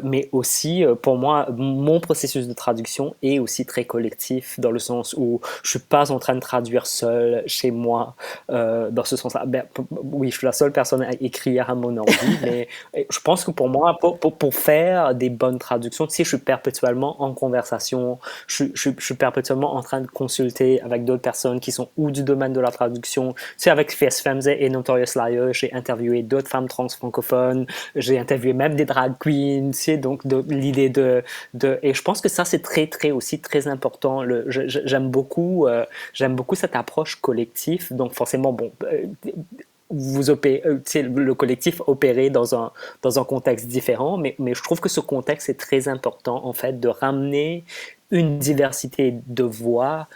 mais aussi, pour moi, mon processus de traduction est aussi très collectif, dans le sens où je suis pas en train de traduire seul chez moi dans ce sens-là. Oui, je suis la seule personne à écrire à mon ordi, mais je pense que pour moi, pour faire des bonnes traductions, tu sais, je suis perpétuellement en conversation, je suis perpétuellement en train de consulter avec d'autres personnes qui sont ou du domaine de la traduction. Tu sais, avec Fierce Femmes et Notorious Liar, j'ai interviewé d'autres femmes trans francophones, j'ai interviewé même des drag queens, tu sais, donc l'idée et je pense que ça, c'est très, très aussi très important. J'aime beaucoup cette approche collective. Donc forcément, bon, le collectif opérer dans un contexte différent, mais je trouve que ce contexte est très important, en fait, de ramener une diversité de voix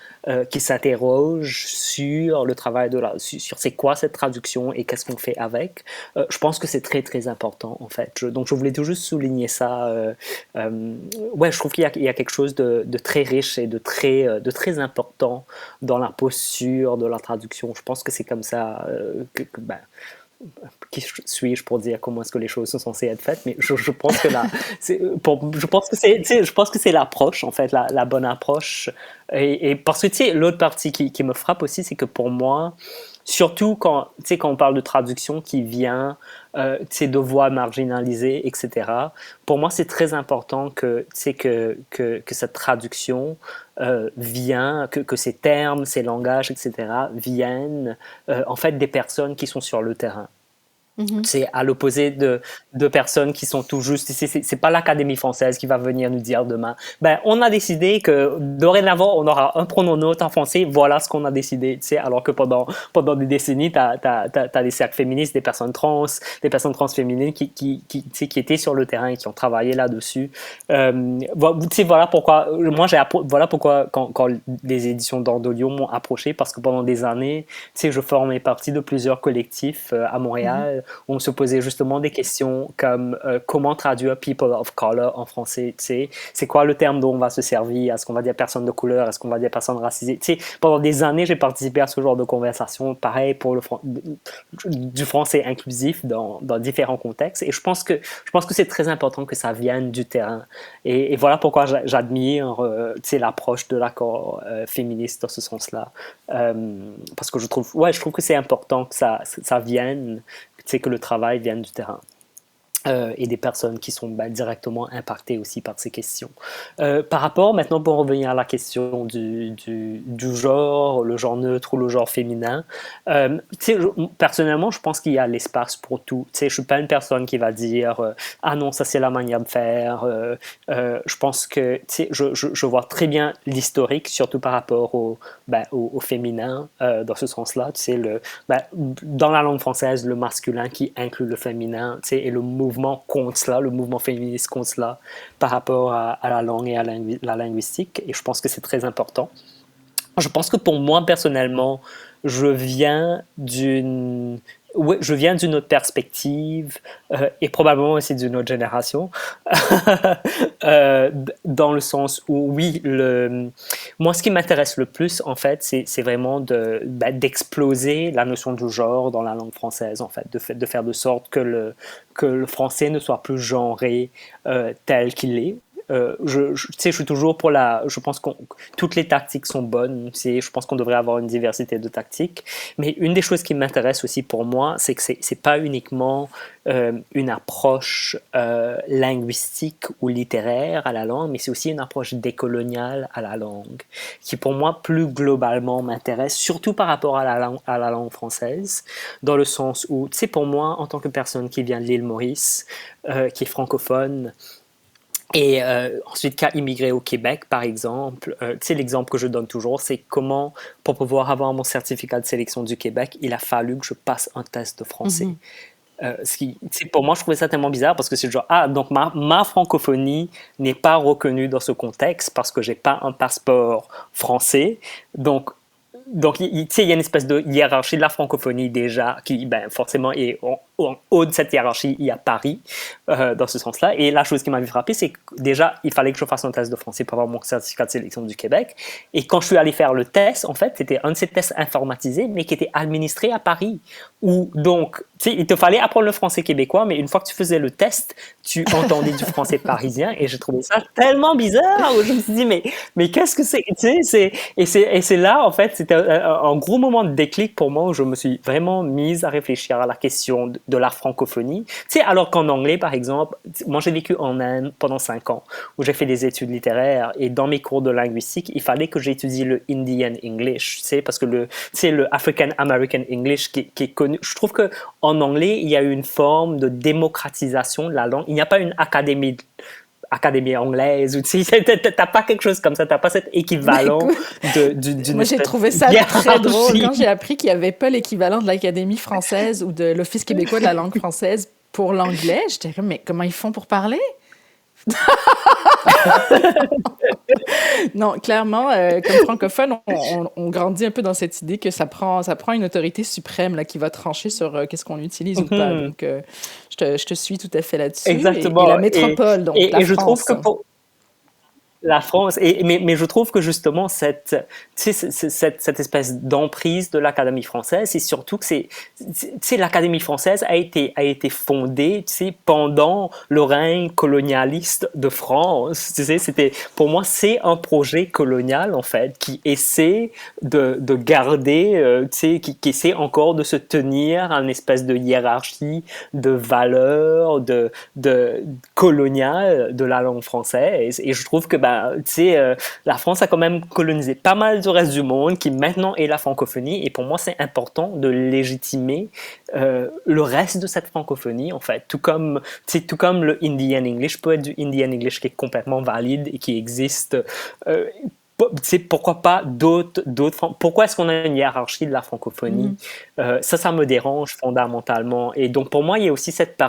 qui s'interroge sur le travail sur c'est quoi cette traduction et qu'est-ce qu'on fait avec. Je pense que c'est très, très important, en fait. Donc, je voulais tout juste souligner ça. Ouais, je trouve qu'il y a quelque chose de très riche et de très important dans la posture de la traduction. Je pense que c'est comme ça qui suis-je pour dire comment est-ce que les choses sont censées être faites, mais je pense que je pense que c'est l'approche, en fait, la bonne approche. Et parce que, tu sais, l'autre partie qui me frappe aussi, c'est que pour moi, surtout quand on parle de traduction qui vient de voix marginalisées, etc., pour moi, c'est très important que cette traduction que ces termes, ces langages, etc., viennent en fait des personnes qui sont sur le terrain. C'est à l'opposé de personnes qui sont tout juste. C'est pas l'Académie française qui va venir nous dire demain. On a décidé que dorénavant on aura un pronom neutre en français. Voilà ce qu'on a décidé. Tu sais, alors que pendant des décennies, t'as des cercles féministes, des personnes trans féminines qui étaient sur le terrain et qui ont travaillé là-dessus. Voilà pourquoi quand les éditions d'Ordolio m'ont approché, parce que pendant des années, je formais partie de plusieurs collectifs à Montréal. Où on se posait justement des questions comme comment traduire people of color en français, tu sais, c'est quoi le terme dont on va se servir, est-ce qu'on va dire personne de couleur, est-ce qu'on va dire personne racisée, tu sais, pendant des années j'ai participé à ce genre de conversation, pareil pour du français inclusif dans différents contextes, et je pense que c'est très important que ça vienne du terrain, et voilà pourquoi j'admire l'approche de l'accord féministe dans ce sens-là, parce que je trouve que c'est important que ça vienne, que le travail vienne du terrain. Et des personnes qui sont directement impactées aussi par ces questions. Par rapport, maintenant, pour revenir à la question du genre, le genre neutre ou le genre féminin, personnellement, je pense qu'il y a l'espace pour tout. Je ne suis pas une personne qui va dire « Ah non, ça c'est la manière de faire ». Je pense que je vois très bien l'historique, surtout par rapport au féminin, dans ce sens-là. Dans la langue française, le masculin qui inclut le féminin, et le mouvement mouvement contre cela, le mouvement féministe contre cela par rapport à la langue et à la linguistique. Et je pense que c'est très important. Je pense que pour moi, personnellement, je viens d'une ouais, je viens d'une autre perspective et probablement aussi d'une autre génération, dans le sens où, oui, moi, ce qui m'intéresse le plus, en fait, c'est vraiment d'exploser la notion du genre dans la langue française, en fait, de faire de sorte que le français ne soit plus genré tel qu'il est. Tu sais, je suis toujours pour je pense que toutes les tactiques sont bonnes. Je pense qu'on devrait avoir une diversité de tactiques. Mais une des choses qui m'intéresse aussi pour moi, c'est que c'est pas uniquement une approche linguistique ou littéraire à la langue, mais c'est aussi une approche décoloniale à la langue, qui pour moi, plus globalement, m'intéresse, surtout par rapport à la langue française, dans le sens où, tu sais, pour moi, en tant que personne qui vient de l'île Maurice, qui est francophone, et ensuite, qui a immigré au Québec, par exemple, tu sais, l'exemple que je donne toujours, c'est comment, pour pouvoir avoir mon certificat de sélection du Québec, il a fallu que je passe un test de français. Pour moi, je trouvais ça tellement bizarre parce que c'est genre, ah, donc ma francophonie n'est pas reconnue dans ce contexte parce que j'ai pas un passeport français. Donc, tu sais, il y a une espèce de hiérarchie de la francophonie déjà qui, ben, forcément, est en haut de cette hiérarchie, il y a Paris, dans ce sens-là. Et la chose qui m'avait frappé, c'est que déjà, il fallait que je fasse un test de français pour avoir mon certificat de sélection du Québec. Et quand je suis allé faire le test, en fait, c'était un de ces tests informatisés, mais qui était administré à Paris. Où, donc, tu sais, il te fallait apprendre le français québécois, mais une fois que tu faisais le test, tu entendais du français parisien. Et j'ai trouvé ça tellement bizarre, où je me suis dit, mais qu'est-ce que c'est? Tu sais, et c'est là, en fait, c'était un gros moment de déclic pour moi où je me suis vraiment mise à réfléchir à la question de la francophonie. Tu sais, alors qu'en anglais, par exemple, moi j'ai vécu en Inde pendant 5 ans, où j'ai fait des études littéraires, et dans mes cours de linguistique, il fallait que j'étudie le Indian English, tu sais, parce que le African American English qui est connu. Je trouve que en anglais, il y a une forme de démocratisation de la langue. Il n'y a pas une académie anglaise, ou tu sais, t'as pas quelque chose comme ça, t'as pas cet équivalent d'une Moi, j'ai trouvé ça très drôle quand j'ai appris qu'il n'y avait pas l'équivalent de l'Académie française ou de l'Office québécois de la langue française pour l'anglais. J'étais comme, mais comment ils font pour parler? Non, clairement, comme francophone, on grandit un peu dans cette idée que ça prend une autorité suprême là, qui va trancher sur qu'est-ce qu'on utilise ou pas. Donc, je te suis tout à fait là-dessus. Exactement. Et la métropole, donc la France. Je trouve que pour la France, mais je trouve que justement cette espèce d'emprise de l'Académie française, c'est surtout que l'Académie française a été fondée, tu sais, pendant le règne colonialiste de France. Tu sais, pour moi, c'est un projet colonial en fait qui essaie de garder, tu sais, qui essaie encore de se tenir à une espèce de hiérarchie de valeurs de coloniale de la langue française. Et je trouve que la France a quand même colonisé pas mal du reste du monde qui maintenant est la francophonie, et pour moi c'est important de légitimer le reste de cette francophonie en fait, tout comme le Indian English peut être du Indian English qui est complètement valide et qui existe. Pourquoi pas pourquoi est-ce qu'on a une hiérarchie de la francophonie? Ça me dérange fondamentalement. Et donc pour moi il y a aussi cette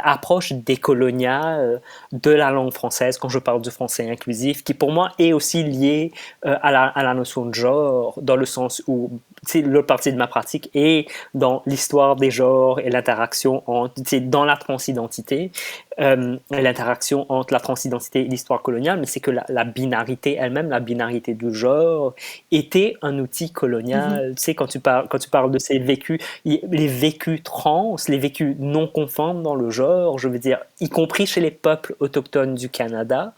approche décoloniale de la langue française quand je parle du français inclusif, qui pour moi est aussi liée à la notion de genre, dans le sens où l'autre partie de ma pratique est dans l'histoire des genres et l'interaction dans la transidentité, l'interaction entre la transidentité et l'histoire coloniale, mais c'est que la binarité elle-même, la binarité du genre, était un outil colonial. Tu sais, quand tu parles de ces vécus, les vécus trans, les vécus non conformes dans le genre, je veux dire, y compris chez les peuples autochtones du Canada,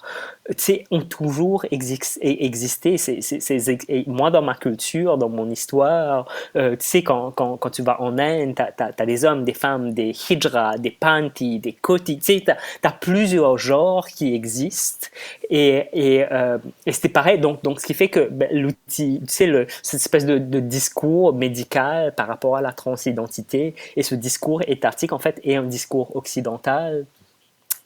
tu sais, ont toujours existé. Et moi, dans ma culture, dans mon histoire, tu sais, quand tu vas en Inde, t'as des hommes, des femmes, des hijras, des pantis, des kotis, tu sais, t'as plusieurs genres qui existent. Et c'était pareil. Donc, ce qui fait que l'outil, tu sais, cette espèce de discours médical par rapport à la transidentité, et ce discours étatique, en fait, est un discours occidental.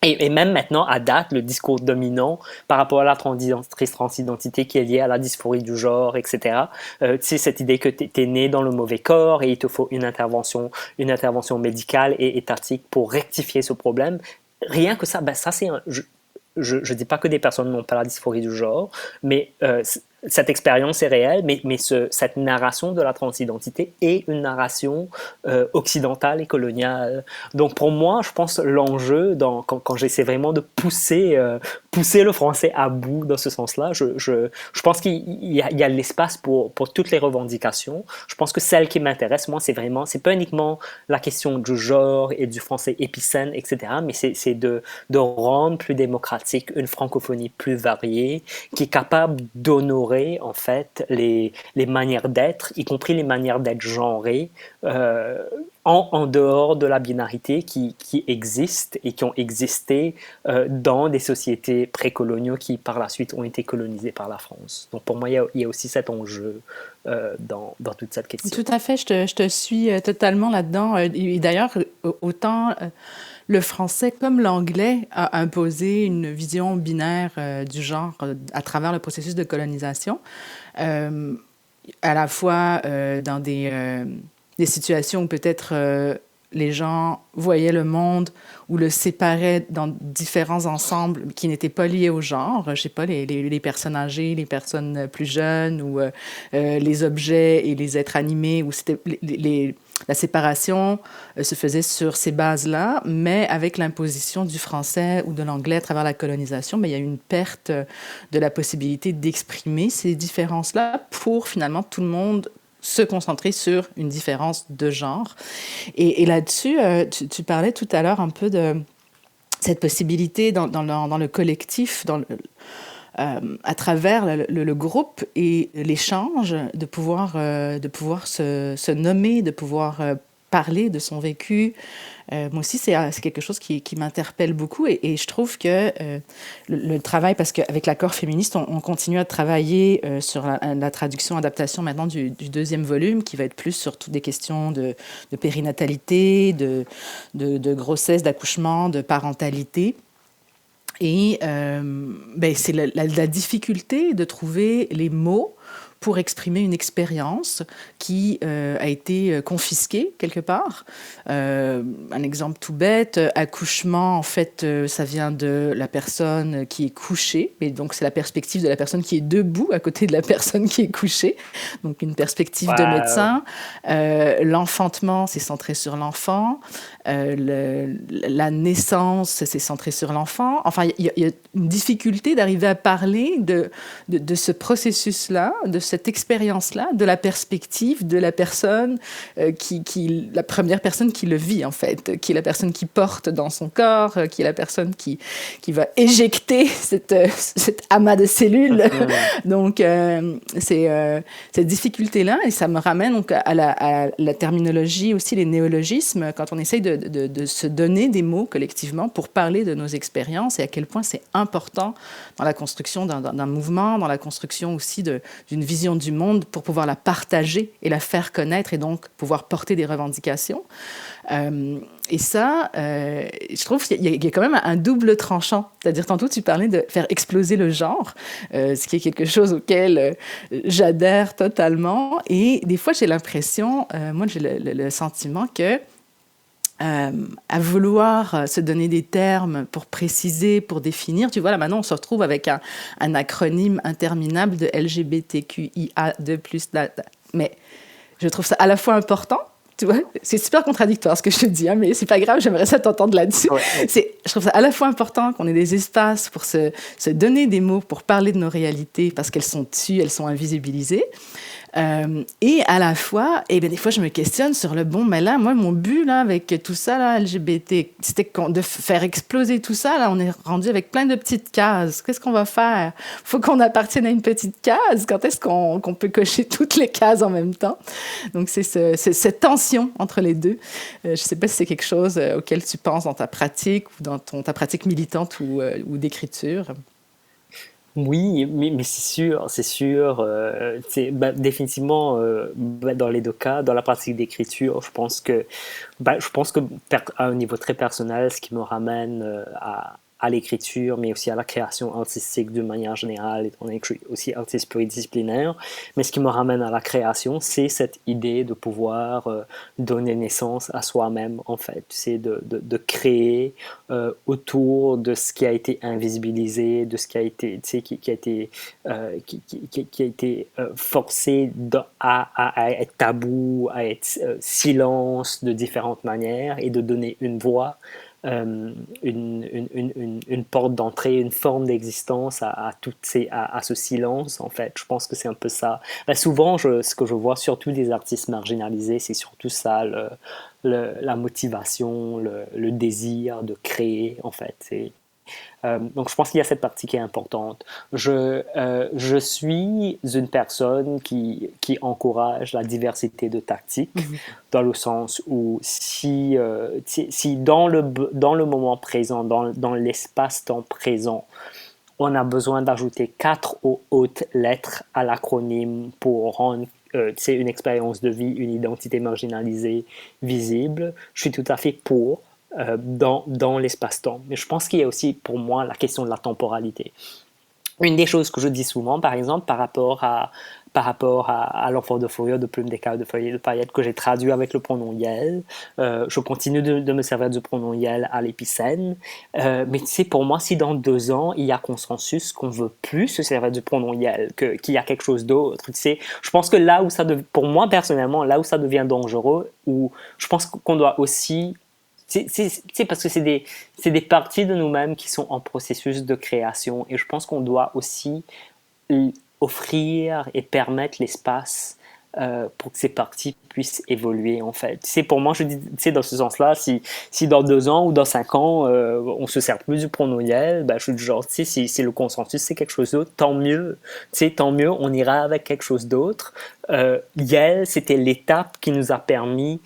Et même maintenant, à date, le discours dominant par rapport à la transidentité qui est liée à la dysphorie du genre, etc. Tu sais, cette idée que tu es né dans le mauvais corps et il te faut une intervention médicale et étatique pour rectifier ce problème. Rien que ça, ben ça c'est je ne dis pas que des personnes n'ont pas la dysphorie du genre, mais cette expérience est réelle, mais cette narration de la transidentité est une narration occidentale et coloniale. Donc pour moi, je pense l'enjeu, quand j'essaie vraiment de pousser le français à bout dans ce sens-là, je pense qu'il y a l'espace pour toutes les revendications. Je pense que celle qui m'intéresse, moi, c'est pas uniquement la question du genre et du français épicène, etc., mais c'est de rendre plus démocratique une francophonie plus variée, qui est capable d'honorer en fait les manières d'être, y compris les manières d'être genrées, en dehors de la binarité qui existent et qui ont existé dans des sociétés précoloniaux qui par la suite ont été colonisées par la France. Donc pour moi, il y a aussi cet enjeu dans toute cette question. Tout à fait, je te suis totalement là-dedans. Et d'ailleurs, autant le français comme l'anglais a imposé une vision binaire du genre à travers le processus de colonisation, à la fois dans des situations où peut-être les gens voyaient le monde ou le séparaient dans différents ensembles qui n'étaient pas liés au genre. Je sais pas, les personnes âgées, les personnes plus jeunes ou les objets et les êtres animés, où c'était la séparation se faisait sur ces bases-là, mais avec l'imposition du français ou de l'anglais à travers la colonisation, il y a eu une perte de la possibilité d'exprimer ces différences-là pour finalement tout le monde se concentrer sur une différence de genre. Et là-dessus, tu parlais tout à l'heure un peu de cette possibilité dans le collectif, à travers le groupe et l'échange, de pouvoir se nommer, de pouvoir parler de son vécu. Moi aussi, c'est quelque chose qui m'interpelle beaucoup et je trouve que le travail, parce qu'avec l'accord féministe, on continue à travailler sur la traduction, adaptation maintenant du deuxième volume, qui va être plus sur toutes des questions de périnatalité, de grossesse, d'accouchement, de parentalité. Et c'est la difficulté de trouver les mots pour exprimer une expérience qui a été confisquée quelque part. Un exemple tout bête, accouchement, en fait, ça vient de la personne qui est couchée, et donc c'est la perspective de la personne qui est debout à côté de la personne qui est couchée, donc une perspective de médecin. L'enfantement, c'est centré sur l'enfant. La naissance, c'est centré sur l'enfant. Enfin, il y a une difficulté d'arriver à parler de ce processus-là, de cette expérience-là, de la perspective de la personne la première personne qui le vit, en fait, qui est la personne qui porte dans son corps, qui est la personne qui va éjecter cet amas de cellules. Donc, c'est cette difficulté-là, et ça me ramène donc à la terminologie, aussi les néologismes, quand on essaye de se donner des mots collectivement pour parler de nos expériences, et à quel point c'est important dans la construction d'un mouvement, dans la construction aussi d'une vision du monde, pour pouvoir la partager et la faire connaître, et donc pouvoir porter des revendications. Et ça, je trouve qu'il y a quand même un double tranchant. C'est-à-dire, tantôt, tu parlais de faire exploser le genre, ce qui est quelque chose auquel j'adhère totalement. Et des fois, j'ai l'impression, moi, j'ai le sentiment que à vouloir se donner des termes pour préciser, pour définir. Tu vois, là, maintenant, on se retrouve avec un acronyme interminable de LGBTQIA2+. Mais je trouve ça à la fois important, tu vois, c'est super contradictoire ce que je te dis, hein, mais c'est pas grave, j'aimerais ça t'entendre là-dessus. Ouais. Je trouve ça à la fois important qu'on ait des espaces pour se donner des mots, pour parler de nos réalités, parce qu'elles sont tues, elles sont invisibilisées. Et à la fois, des fois, je me questionne sur mais là, moi, mon but, là, avec tout ça, là, LGBT, c'était de faire exploser tout ça. Là, on est rendu avec plein de petites cases. Qu'est-ce qu'on va faire? Faut qu'on appartienne à une petite case. Quand est-ce qu'on peut cocher toutes les cases en même temps? Donc, c'est cette tension entre les deux. Je sais pas si c'est quelque chose auquel tu penses dans ta pratique ou dans ta pratique militante ou d'écriture. Oui, mais c'est sûr, définitivement, dans les deux cas, dans la pratique d'écriture, je pense que à un niveau très personnel, ce qui me ramène à l'écriture, mais aussi à la création artistique d'une manière générale, étant donné que je suis aussi artiste pluridisciplinaire, mais ce qui me ramène à la création, c'est cette idée de pouvoir donner naissance à soi-même, en fait. C'est de créer autour de ce qui a été invisibilisé, de ce qui a été, tu sais, qui a été, qui a été forcé à être tabou, à être silence de différentes manières et de donner une voix, une porte d'entrée, une forme d'existence à ce silence, en fait. Je pense que c'est un peu ça. Ben, souvent, ce que je vois, surtout des artistes marginalisés, c'est surtout ça, la motivation, le désir de créer, en fait. Donc, je pense qu'il y a cette partie qui est importante. Je suis une personne qui encourage la diversité de tactiques, Mhm. dans le sens où si dans le moment présent, dans l'espace-temps présent, on a besoin d'ajouter 4 hautes lettres à l'acronyme pour rendre une expérience de vie, une identité marginalisée visible, je suis tout à fait pour dans l'espace-temps. Mais je pense qu'il y a aussi pour moi la question de la temporalité. Une des choses que je dis souvent, par exemple, par rapport à l'enfant de Fourier, de Plume d'écaille, de feuillet de paillettes, que j'ai traduit avec le pronom Yel, je continue de me servir du pronom Yel à l'épicène. Mais tu sais, pour moi, si dans 2 ans, il y a consensus qu'on veut plus se servir du pronom Yel, qu'il y a quelque chose d'autre, tu sais, je pense que là où pour moi personnellement, là où ça devient dangereux, où je pense qu'on doit aussi parce que c'est des parties de nous-mêmes qui sont en processus de création et je pense qu'on doit aussi offrir et permettre l'espace pour que ces parties puissent évoluer en fait. Pour moi, je dis, dans ce sens-là, si dans 2 ans ou dans 5 ans, on se sert plus du pronoyel, ben, je suis du genre, si le consensus c'est quelque chose d'autre, tant mieux. Tant mieux, on ira avec quelque chose d'autre. Yel, c'était l'étape qui nous a permis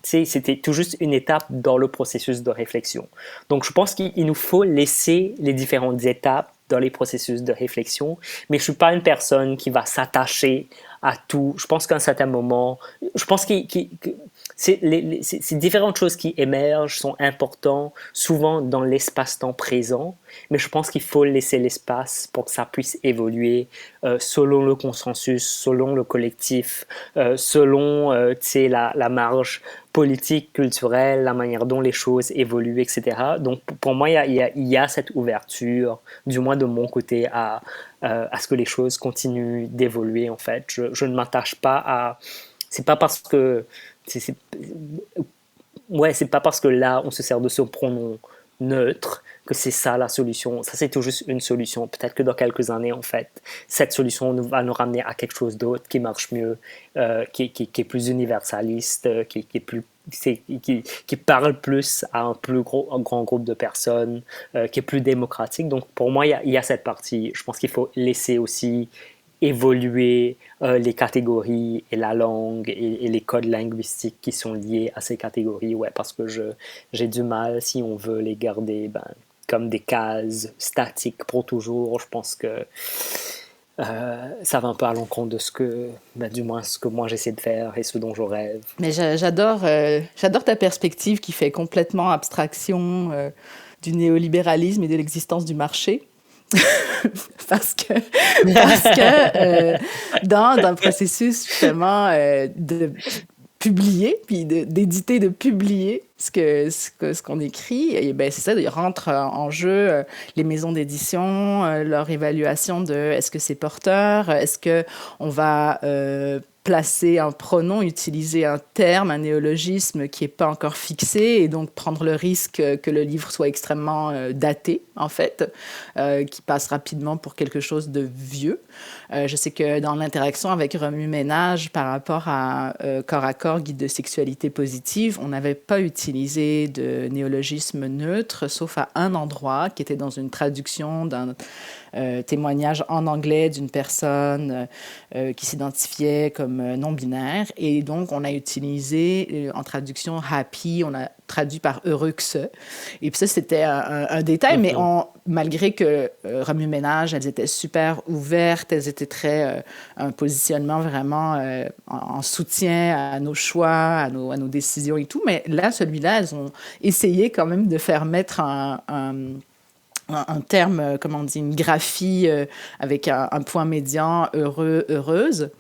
c'était tout juste une étape dans le processus de réflexion. Donc, je pense qu'il nous faut laisser les différentes étapes dans les processus de réflexion, mais je ne suis pas une personne qui va s'attacher à tout. Je pense qu'à un certain moment, je pense que ces différentes choses qui émergent sont importantes souvent dans l'espace-temps présent, mais je pense qu'il faut laisser l'espace pour que ça puisse évoluer selon le consensus, selon le collectif, selon la marge politique, culturelle, la manière dont les choses évoluent, etc. Donc pour moi, il y a cette ouverture, du moins de mon côté, à ce que les choses continuent d'évoluer en fait. Je ne m'attache pas à... C'est pas parce que... c'est- Ouais, c'est pas parce que là, on se sert de ce pronom neutre que c'est ça la solution. Ça, c'est tout juste une solution. Peut-être que dans quelques années, en fait, cette solution va nous ramener à quelque chose d'autre qui marche mieux, qui est plus universaliste, qui est plus qui parle plus à un grand groupe de personnes, qui est plus démocratique. Donc, pour moi, il y a cette partie. Je pense qu'il faut laisser aussi évoluer les catégories et la langue et les codes linguistiques qui sont liés à ces catégories, ouais, parce que j'ai du mal, si on veut les garder comme des cases statiques pour toujours. Je pense que ça va un peu à l'encontre de du moins ce que moi j'essaie de faire et ce dont je rêve. Mais j'adore ta perspective qui fait complètement abstraction du néolibéralisme et de l'existence du marché. parce que, dans un processus justement de publier, puis d'éditer, de publier ce qu'on écrit, et ben c'est ça, il rentre en jeu les maisons d'édition, leur évaluation de est-ce que c'est porteur, est-ce que on va placer un pronom, utiliser un terme, un néologisme qui n'est pas encore fixé et donc prendre le risque que le livre soit extrêmement daté, en fait, qui passe rapidement pour quelque chose de vieux. Je sais que dans l'interaction avec Remue-Ménage par rapport à Corps, guide de sexualité positive, on n'avait pas utilisé de néologisme neutre, sauf à un endroit qui était dans une traduction d'un témoignage en anglais d'une personne qui s'identifiait comme non-binaire. Et donc, on a utilisé en traduction happy, on a traduit par heureux que ce. Et puis ça, c'était un détail, mais malgré que Remue-Ménage, elles étaient super ouvertes, elles étaient très un positionnement vraiment en soutien à nos choix, à nos décisions et tout. Mais là, celui-là, elles ont essayé quand même de faire mettre un terme, comment on dit, une graphie avec un point médian, heureux, heureuse.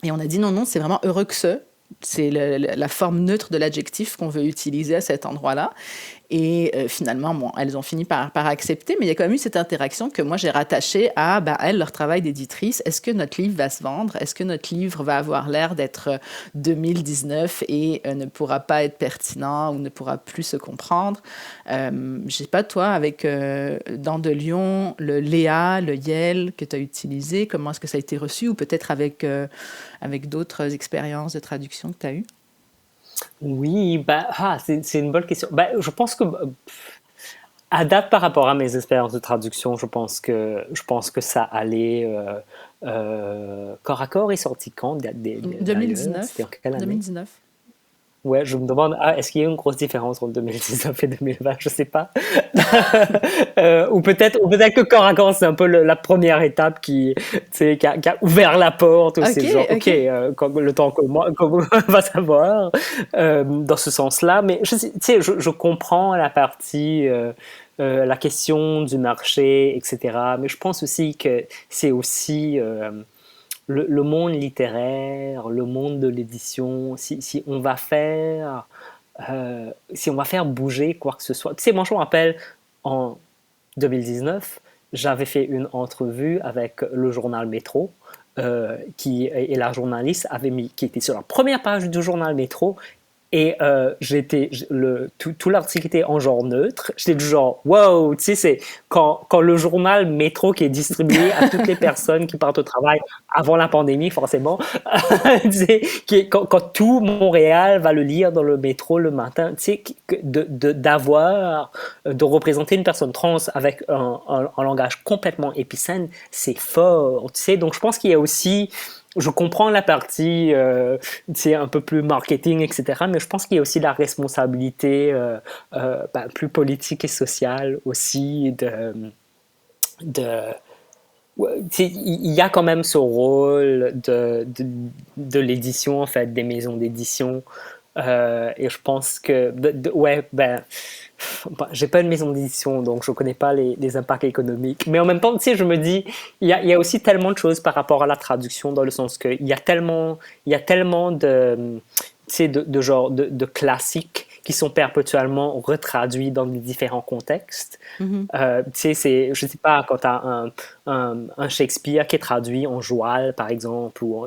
Et on a dit non, c'est vraiment heureux que ce. C'est la forme neutre de l'adjectif qu'on veut utiliser à cet endroit-là. Et finalement, bon, elles ont fini par accepter, mais il y a quand même eu cette interaction que moi, j'ai rattachée à elles, leur travail d'éditrice. Est-ce que notre livre va se vendre? Est-ce que notre livre va avoir l'air d'être 2019 et ne pourra pas être pertinent ou ne pourra plus se comprendre? Je sais pas, toi, avec Dents de Lion, le Léa, le Yel que tu as utilisé, comment est-ce que ça a été reçu? Ou peut-être avec d'autres expériences de traduction que tu as eues? Oui, c'est une bonne question. Je pense que à date par rapport à mes expériences de traduction, je pense que ça allait corps à corps est sorti quand 2019. C'était en quelle année? 2019. Ouais, je me demande, est-ce qu'il y a une grosse différence entre 2019 et 2020? Je sais pas. Ou peut-être que corps à corps, c'est un peu la première étape qui a ouvert la porte. C'est genre, le temps qu'on va savoir dans ce sens-là. Mais je comprends la partie, la question du marché, etc. Mais je pense aussi que c'est aussi le monde littéraire, le monde de l'édition, si on va faire bouger quoi que ce soit. Tu sais, moi je me rappelle en 2019, j'avais fait une entrevue avec le journal Métro, et la journaliste qui était sur la première page du journal Métro. Et tout l'article était en genre neutre. J'étais du genre, wow, tu sais, c'est quand le journal Métro qui est distribué à toutes les personnes qui partent au travail avant la pandémie, forcément, quand tout Montréal va le lire dans le métro le matin, tu sais, de représenter une personne trans avec un langage complètement épicène, c'est fort, tu sais. Donc, je pense qu'il y a aussi... Je comprends la partie un peu plus marketing, etc. Mais je pense qu'il y a aussi la responsabilité plus politique et sociale aussi il y a quand même ce rôle de l'édition, en fait, des maisons d'édition. Et je pense que... j'ai pas une maison d'édition, donc je connais pas les impacts économiques. Mais en même temps, tu sais, je me dis, il y a aussi tellement de choses par rapport à la traduction, dans le sens qu'il y a tellement de, tu sais, de classiques qui sont perpétuellement retraduits dans les différents contextes. Tu sais, je sais pas, quand tu as un Shakespeare qui est traduit en joual, par exemple, ou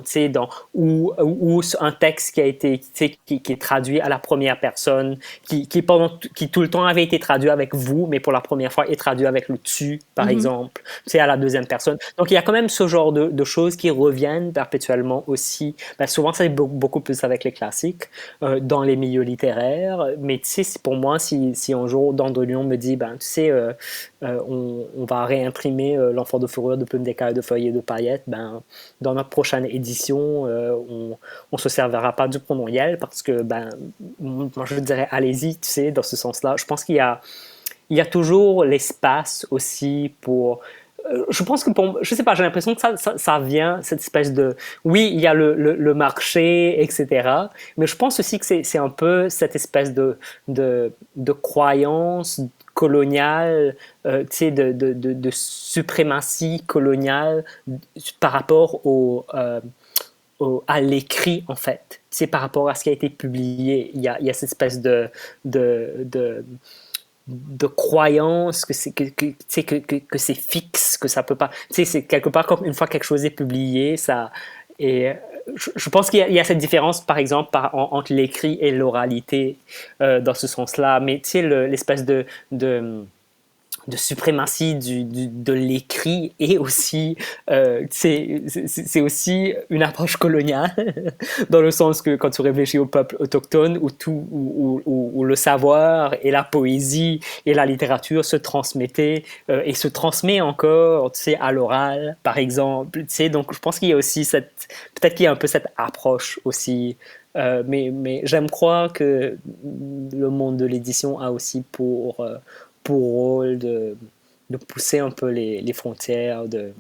un texte qui a été, qui est traduit à la première personne, qui tout le temps avait été traduit avec vous, mais pour la première fois est traduit avec le tu, par exemple, à la deuxième personne. Donc il y a quand même ce genre de choses qui reviennent perpétuellement aussi. Souvent c'est beaucoup plus avec les classiques dans les milieux littéraires, mais tu sais, pour moi, si un jour Dents de Lion me dit, tu sais, on va réimprimer L'Enfant de fourrure, de plumes d'écailles, de feuilles et de paillettes, dans notre prochaine édition, on se servira pas du pronom Yel, parce que moi je dirais allez-y, tu sais, dans ce sens-là. Je pense qu'il y a toujours l'espace aussi pour... Je pense que je sais pas, j'ai l'impression que ça vient, cette espèce de... Oui, il y a le marché, etc. Mais je pense aussi que c'est un peu cette espèce de croyance coloniale, tu sais, de suprématie coloniale par rapport à l'écrit, en fait. C'est par rapport à ce qui a été publié. Il y a cette espèce de croyance que c'est fixe, que ça peut pas... Tu sais, c'est quelque part comme une fois quelque chose est publié, ça... Et je pense qu'il y a cette différence, par exemple, entre l'écrit et l'oralité dans ce sens-là. Mais tu sais, l'espèce de suprématie de l'écrit et aussi c'est aussi une approche coloniale dans le sens que quand tu réfléchis au peuple autochtone où le savoir et la poésie et la littérature se transmettaient et se transmet encore, tu sais, à l'oral par exemple, tu sais. Donc je pense qu'il y a aussi peut-être qu'il y a un peu cette approche aussi Mais j'aime croire que le monde de l'édition a aussi pour rôle de pousser un peu les frontières, de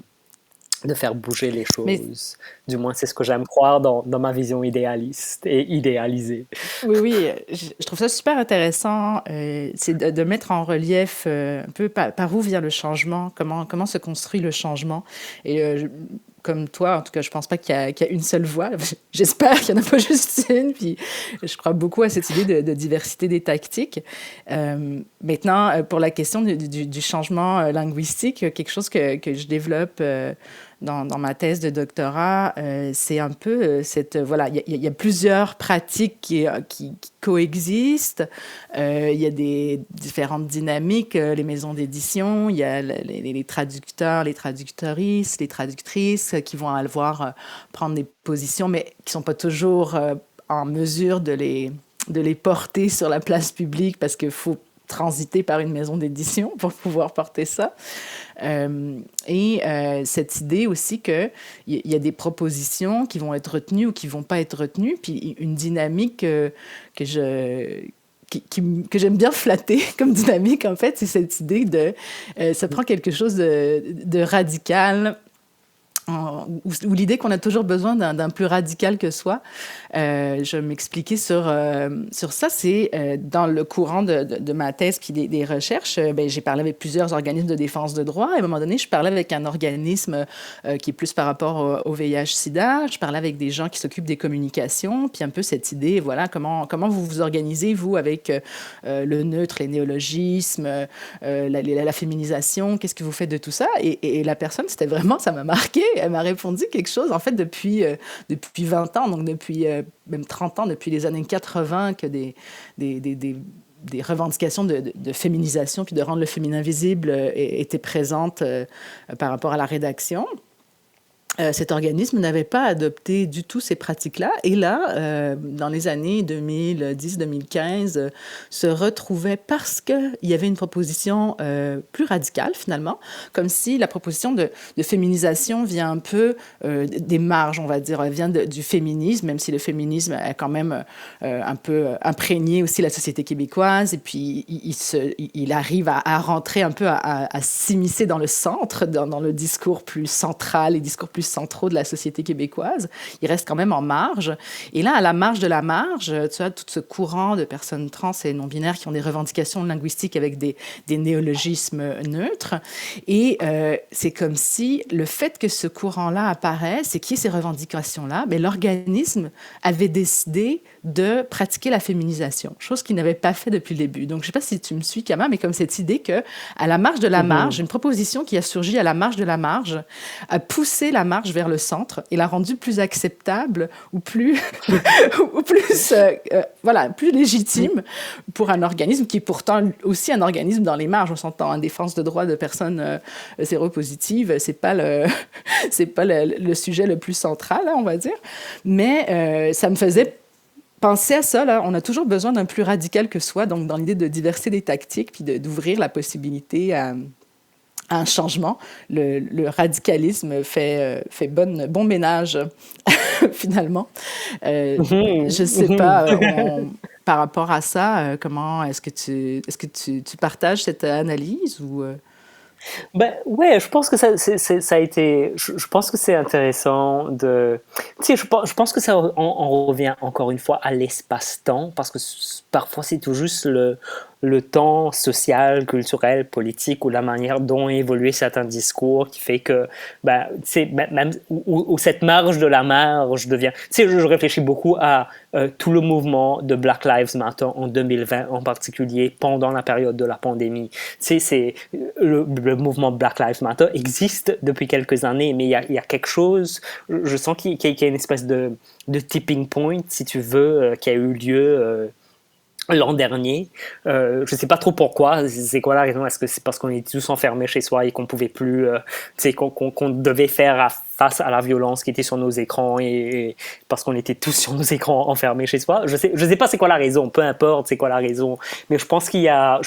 faire bouger les Mais choses. Du moins, c'est ce que j'aime croire dans ma vision idéaliste et idéalisée. oui, oui, je trouve ça super intéressant, c'est de mettre en relief un peu par où vient le changement, comment se construit le changement. Et comme toi, en tout cas, je pense pas qu'il y a une seule voie. J'espère qu'il n'y en a pas juste une. Puis je crois beaucoup à cette idée de diversité des tactiques. Maintenant, pour la question du changement linguistique, quelque chose que je développe dans ma thèse de doctorat, c'est un peu voilà, il y a plusieurs pratiques qui coexistent. Il y a des différentes dynamiques, les maisons d'édition, il y a les traducteurs, les traductrices, les traductrices qui vont avoir prendre des positions, mais qui sont pas toujours en mesure de les porter sur la place publique parce qu'il faut transiter par une maison d'édition pour pouvoir porter ça. Cette idée aussi qu'il y a des propositions qui vont être retenues ou qui ne vont pas être retenues, puis une dynamique que j'aime bien flatter comme dynamique, en fait, c'est cette idée de ça prend quelque chose de radical, ou l'idée qu'on a toujours besoin d'un plus radical que soi. Je vais m'expliquer sur ça. C'est dans le courant de ma thèse puis des recherches, j'ai parlé avec plusieurs organismes de défense de droits. À un moment donné, je parlais avec un organisme qui est plus par rapport au VIH-Sida. Je parlais avec des gens qui s'occupent des communications, puis un peu cette idée, voilà, comment vous vous organisez, vous, avec le neutre, les néologismes, la féminisation, qu'est-ce que vous faites de tout ça? Et la personne, c'était vraiment, ça m'a marqué. Elle m'a répondu quelque chose, en fait, depuis 20 ans, donc depuis même 30 ans, depuis les années 80, que des revendications de féminisation puis de rendre le féminin visible étaient présentes par rapport à la rédaction. Cet organisme n'avait pas adopté du tout ces pratiques-là. Et là, dans les années 2010-2015, se retrouvait parce qu'il y avait une proposition plus radicale, finalement, comme si la proposition de féminisation vient un peu des marges, on va dire, vient du féminisme, même si le féminisme a quand même un peu imprégné aussi la société québécoise. Et puis, il arrive à rentrer un peu, à s'immiscer dans le centre, dans le discours plus central, les discours plus centraux de la société québécoise. Il reste quand même en marge. Et là, à la marge de la marge, tu as tout ce courant de personnes trans et non-binaires qui ont des revendications linguistiques avec des néologismes neutres. Et c'est comme si le fait que ce courant-là apparaisse et qu'il y êt ces revendications-là, mais l'organisme avait décidé de pratiquer la féminisation, chose qu'il n'avait pas fait depuis le début. Donc, je ne sais pas si tu me suis, Kama, mais comme cette idée qu'à la marge de la marge, une proposition qui a surgi à la marge de la marge a poussé la marge vers le centre et l'a rendue plus acceptable ou plus, ou plus, voilà, plus légitime pour un organisme qui est pourtant aussi un organisme dans les marges. On s'entend en défense de droits de personnes séropositives, c'est pas le sujet le plus central, hein, on va dire. Mais ça me faisait penser à ça, là, on a toujours besoin d'un plus radical que soi, donc dans l'idée de diversité des tactiques, puis d'ouvrir la possibilité à un changement. Le radicalisme fait bon ménage, finalement. Je ne sais pas, par rapport à ça, comment est-ce que tu partages cette analyse ou... Ben ouais, je pense que ça a été. Je pense que c'est intéressant de. Tu sais, je pense que ça on revient encore une fois à l'espace-temps parce que parfois c'est tout juste le temps social, culturel, politique ou la manière dont évoluent certains discours qui fait que, ben, tu sais, même où cette marge de la marge devient. Tu sais, je réfléchis beaucoup à tout le mouvement de Black Lives Matter en 2020 en particulier pendant la période de la pandémie. Tu sais, c'est le mouvement Black Lives Matter existe depuis quelques années, mais il y a quelque chose. Je sens qu'il y a une espèce de tipping point, si tu veux, qui a eu lieu l'an dernier. Je sais pas trop pourquoi. C'est quoi la raison? Est-ce que c'est parce qu'on était tous enfermés chez soi et qu'on pouvait plus, qu'on devait faire face à la violence qui était sur nos écrans et parce qu'on était tous sur nos écrans enfermés chez soi? Je sais pas c'est quoi la raison. Peu importe c'est quoi la raison. Mais je pense qu'il y a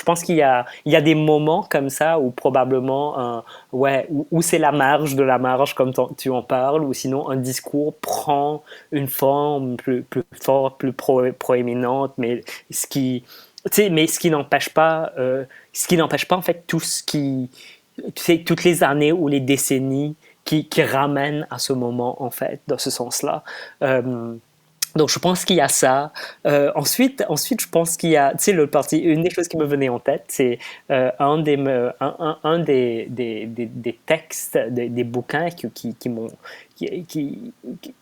des moments comme ça où probablement, où c'est la marge de la marge comme tu en parles, ou sinon un discours prend une forme plus forte, plus proéminente, mais ce qui n'empêche pas, en fait tout ce qui, toutes les années ou les décennies qui ramènent à ce moment en fait, dans ce sens-là. Donc je pense qu'il y a ça. Ensuite, je pense qu'il y a, une des choses qui me venait en tête, c'est un des textes, des bouquins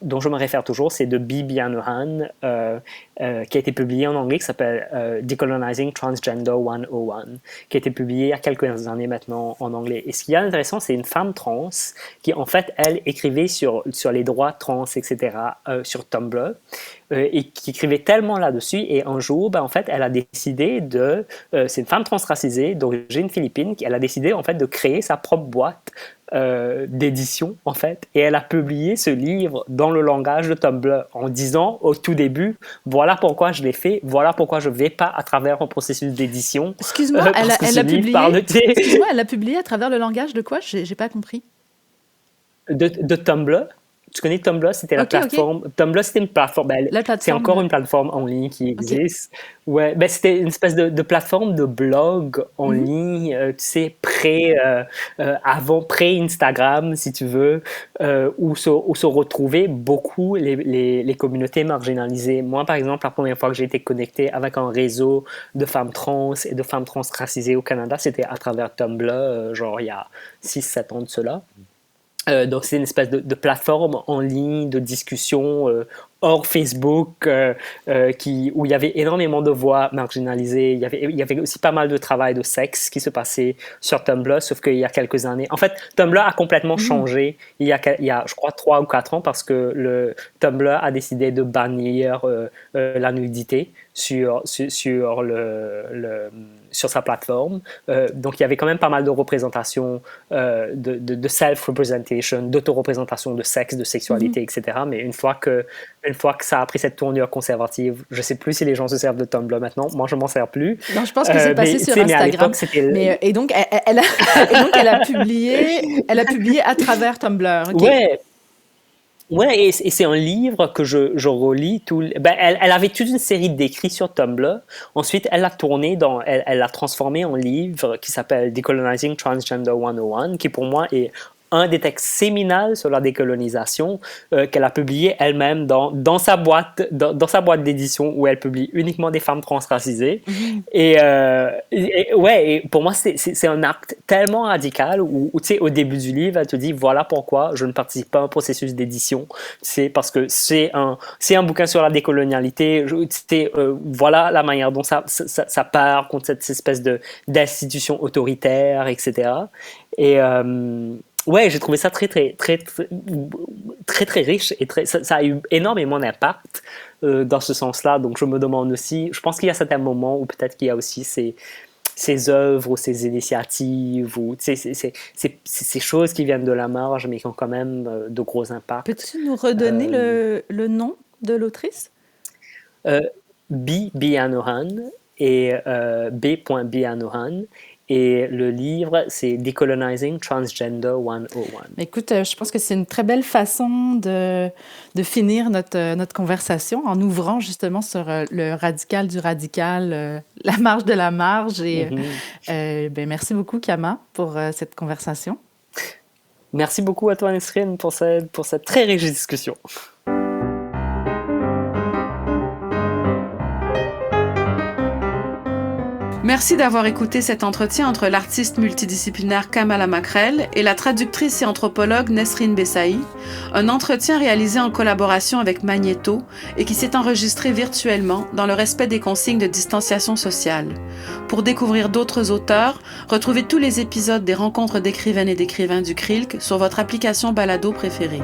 dont je me réfère toujours, c'est de Bee Bianohan, qui a été publié en anglais, qui s'appelle Decolonizing Transgender 101, qui a été publié il y a quelques années maintenant en anglais. Et ce qui est intéressant, c'est une femme trans qui, en fait, elle écrivait sur les droits trans, etc., sur Tumblr, et qui écrivait tellement là-dessus. Et un jour, en fait, elle a décidé c'est une femme transracisée d'origine philippine, elle a décidé, en fait, de créer sa propre boîte d'édition, en fait, et elle a publié ce livre dans le langage de Tumblr en disant au tout début, voilà pourquoi je l'ai fait, voilà pourquoi je ne vais pas à travers un processus d'édition. Excuse-moi, elle a publié à travers le langage de quoi? J'ai pas compris. De Tumblr. Tu connais Tumblr? C'était la plateforme. Okay. Tumblr, c'était une plateforme. C'est encore une plateforme en ligne qui existe. Okay. Ouais, c'était une espèce de plateforme de blog en ligne, pré-Instagram, si tu veux, où se retrouvaient beaucoup les communautés marginalisées. Moi, par exemple, la première fois que j'ai été connecté avec un réseau de femmes trans et de femmes transracisées au Canada, c'était à travers Tumblr, genre il y a 6-7 ans de cela. Donc c'est une espèce de plateforme en ligne de discussion hors Facebook où il y avait énormément de voix marginalisées. Il y avait aussi pas mal de travail de sexe qui se passait sur Tumblr, sauf qu'il y a quelques années. En fait, Tumblr a complètement changé il y a, je crois, 3 ou 4 ans parce que le Tumblr a décidé de bannir la nudité sur sa plateforme. Donc, il y avait quand même pas mal de représentation, de self-representation, d'auto-représentation de sexe, de sexualité, etc. Mais une fois que ça a pris cette tournure conservative, je ne sais plus si les gens se servent de Tumblr maintenant. Moi, je ne m'en sers plus. Non, je pense que c'est passé sur Instagram. Et donc, elle a publié à travers Tumblr. Okay. Ouais, et c'est un livre que je relis. Elle avait toute une série d'écrits sur Tumblr. Ensuite, elle l'a transformé en livre qui s'appelle Decolonizing Transgender 101, qui pour moi est un des textes séminales sur la décolonisation qu'elle a publié elle-même dans sa boîte d'édition où elle publie uniquement des femmes transracisées. Et pour moi, c'est un acte tellement radical où tu sais, au début du livre, elle te dit voilà pourquoi je ne participe pas à un processus d'édition. C'est parce que c'est un bouquin sur la décolonialité. Voilà la manière dont ça part contre cette espèce d'institution autoritaire, etc. Et j'ai trouvé ça très riche et ça a eu énormément d'impact dans ce sens-là. Donc je me demande aussi, je pense qu'il y a certains moments où peut-être qu'il y a aussi ces œuvres ou ces initiatives ou ces choses qui viennent de la marge mais qui ont quand même de gros impacts. Peux-tu nous redonner le nom de l'autrice? Bee Bianohan et B.Bianohan. Et le livre, c'est Decolonizing Transgender 101. Écoute, je pense que c'est une très belle façon de finir notre conversation en ouvrant justement sur le radical du radical, la marge de la marge. Et merci beaucoup, Kama, pour cette conversation. Merci beaucoup à toi, Nesrine, pour cette très riche discussion. Merci d'avoir écouté cet entretien entre l'artiste multidisciplinaire Kamala Makrel et la traductrice et anthropologue Nesrine Bessaï, un entretien réalisé en collaboration avec Magnéto et qui s'est enregistré virtuellement dans le respect des consignes de distanciation sociale. Pour découvrir d'autres auteurs, retrouvez tous les épisodes des rencontres d'écrivaines et d'écrivains du CRILC sur votre application balado préférée.